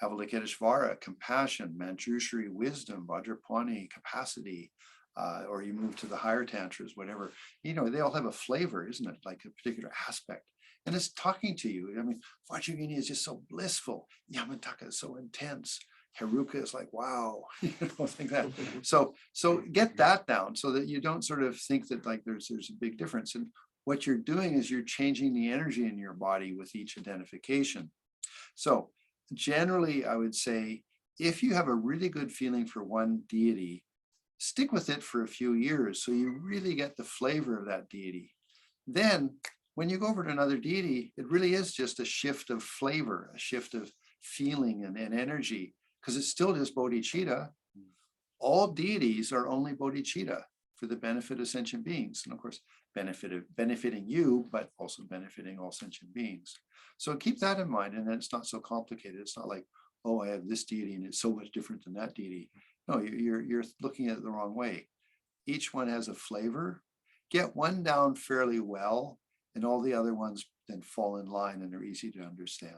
Avalokiteshvara, compassion. Manjushri, wisdom. Vajrapani, capacity. Or you move to the higher tantras, whatever. They all have a flavor, isn't it? Like a particular aspect. And it's talking to you. I mean, Vajrayogini is just so blissful. Yamataka is so intense. Heruka is like, wow, like that. So get that down so that you don't sort of think that like there's a big difference. And what you're doing is you're changing the energy in your body with each identification. So generally, I would say, if you have a really good feeling for one deity, stick with it for a few years so you really get the flavor of that deity. Then when you go over to another deity, it really is just a shift of flavor, a shift of feeling and energy, because it's still just bodhicitta. All deities are only bodhicitta for the benefit of sentient beings. And of course, benefiting you, but also benefiting all sentient beings. So keep that in mind, and then it's not so complicated. It's not like, oh, I have this deity and it's so much different than that deity. No, you're looking at it the wrong way. Each one has a flavor. Get one down fairly well, and all the other ones then fall in line and are easy to understand.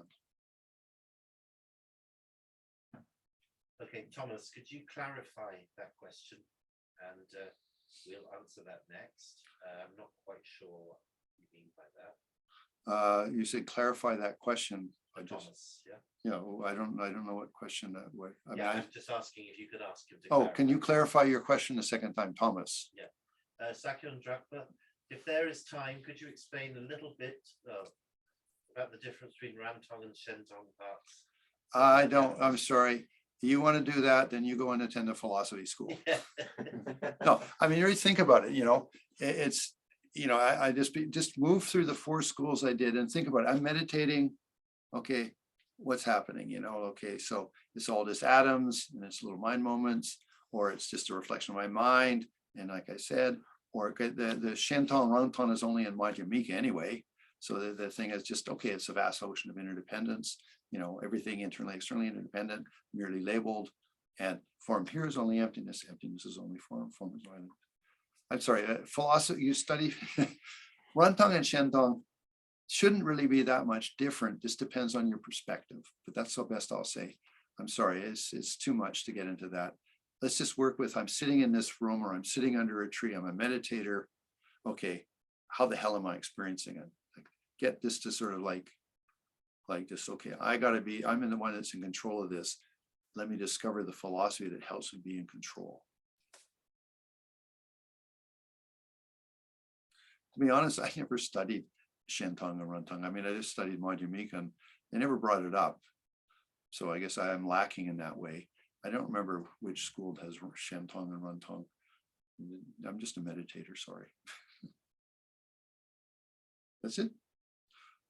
Okay, Thomas, could you clarify that question? And we'll answer that next. I'm not quite sure what you mean by that. You said clarify that question. Thomas, yeah. I don't know what question that was. I'm just asking if you could ask him to clarify. Can you clarify your question a second time, Thomas? Yeah. Sakyon Drakpa, if there is time, could you explain a little bit about the difference between Rantong and Shentong parts? I don't, I'm sorry. You want to do that, then you go and attend a philosophy school. No, I mean, you really think about it, it's, I just move through the 4 schools I did and think about it. I'm meditating. Okay, what's happening? Okay, so it's all just atoms and it's little mind moments, or it's just a reflection of my mind. And like I said, or the Shentong Rantong is only in Madhyamika anyway. So the thing is just, okay, it's a vast ocean of interdependence, everything internally, externally interdependent, merely labeled, and form here is only emptiness. Emptiness is only form, form is only. I'm sorry, philosophy, you study Rantong and Shentong shouldn't really be that much different. This depends on your perspective, but that's the best I'll say. I'm sorry, it's too much to get into that. Let's just work with, I'm sitting in this room or I'm sitting under a tree, I'm a meditator. Okay, how the hell am I experiencing it? Like, get this to sort of like this, okay, I'm in the one that's in control of this. Let me discover the philosophy that helps me be in control. To be honest, I never studied Shentong and Rantong. I mean, I just studied Madhyamika and they never brought it up. So I guess I am lacking in that way. I don't remember which school has Shentong and Rantong. I'm just a meditator, sorry. That's it.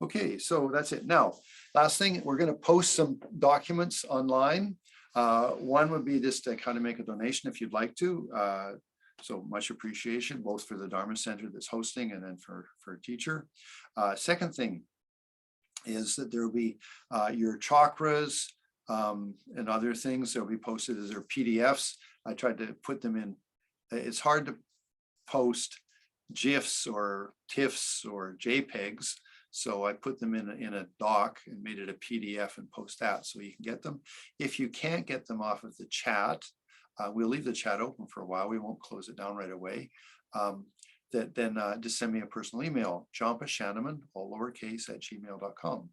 Okay, so that's it. Now, last thing, we're going to post some documents online. One would be just to kind of make a donation if you'd like to. So much appreciation, both for the Dharma Center that's hosting and then for a teacher. Second thing is that there will be your chakras and other things that will be posted as their PDFs. I tried to put them in. It's hard to post GIFs or TIFFs or JPEGs. So I put them in a doc and made it a PDF and post that so you can get them. If you can't get them off of the chat, we'll leave the chat open for a while. We won't close it down right away. Then just send me a personal email, johnpashaneman, all lowercase, @gmail.com.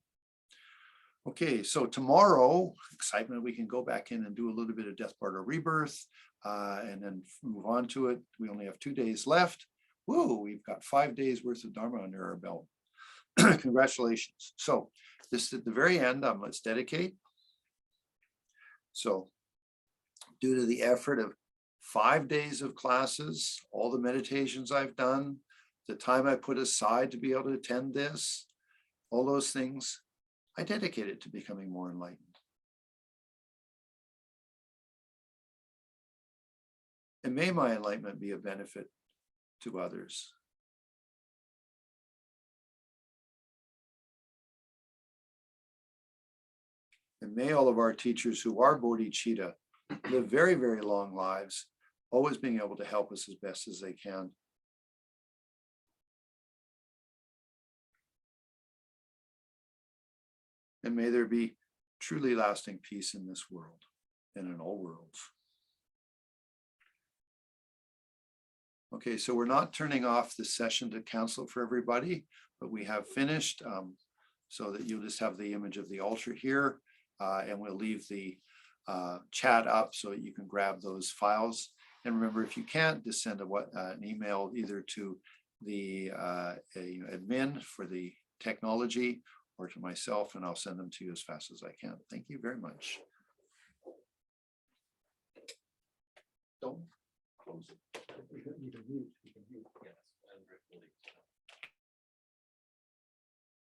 Okay, so tomorrow, excitement, we can go back in and do a little bit of death, barter, rebirth, and then move on to it. We only have 2 days left. Whoa, we've got 5 days worth of Dharma under our belt. Congratulations. So this at the very end, let's dedicate. So due to the effort of 5 days of classes, all the meditations I've done, the time I put aside to be able to attend this, all those things, I dedicate it to becoming more enlightened. And may my enlightenment be a benefit to others. And may all of our teachers who are bodhicitta live very, very long lives, always being able to help us as best as they can. And may there be truly lasting peace in this world and in all worlds. Okay, so we're not turning off the session to counsel for everybody, but we have finished so that you'll just have the image of the altar here, and we'll leave the chat up so that you can grab those files. And remember, if you can't, just send an email either to the admin for the technology or to myself, and I'll send them to you as fast as I can. Thank you very much. Don't close it. You can mute.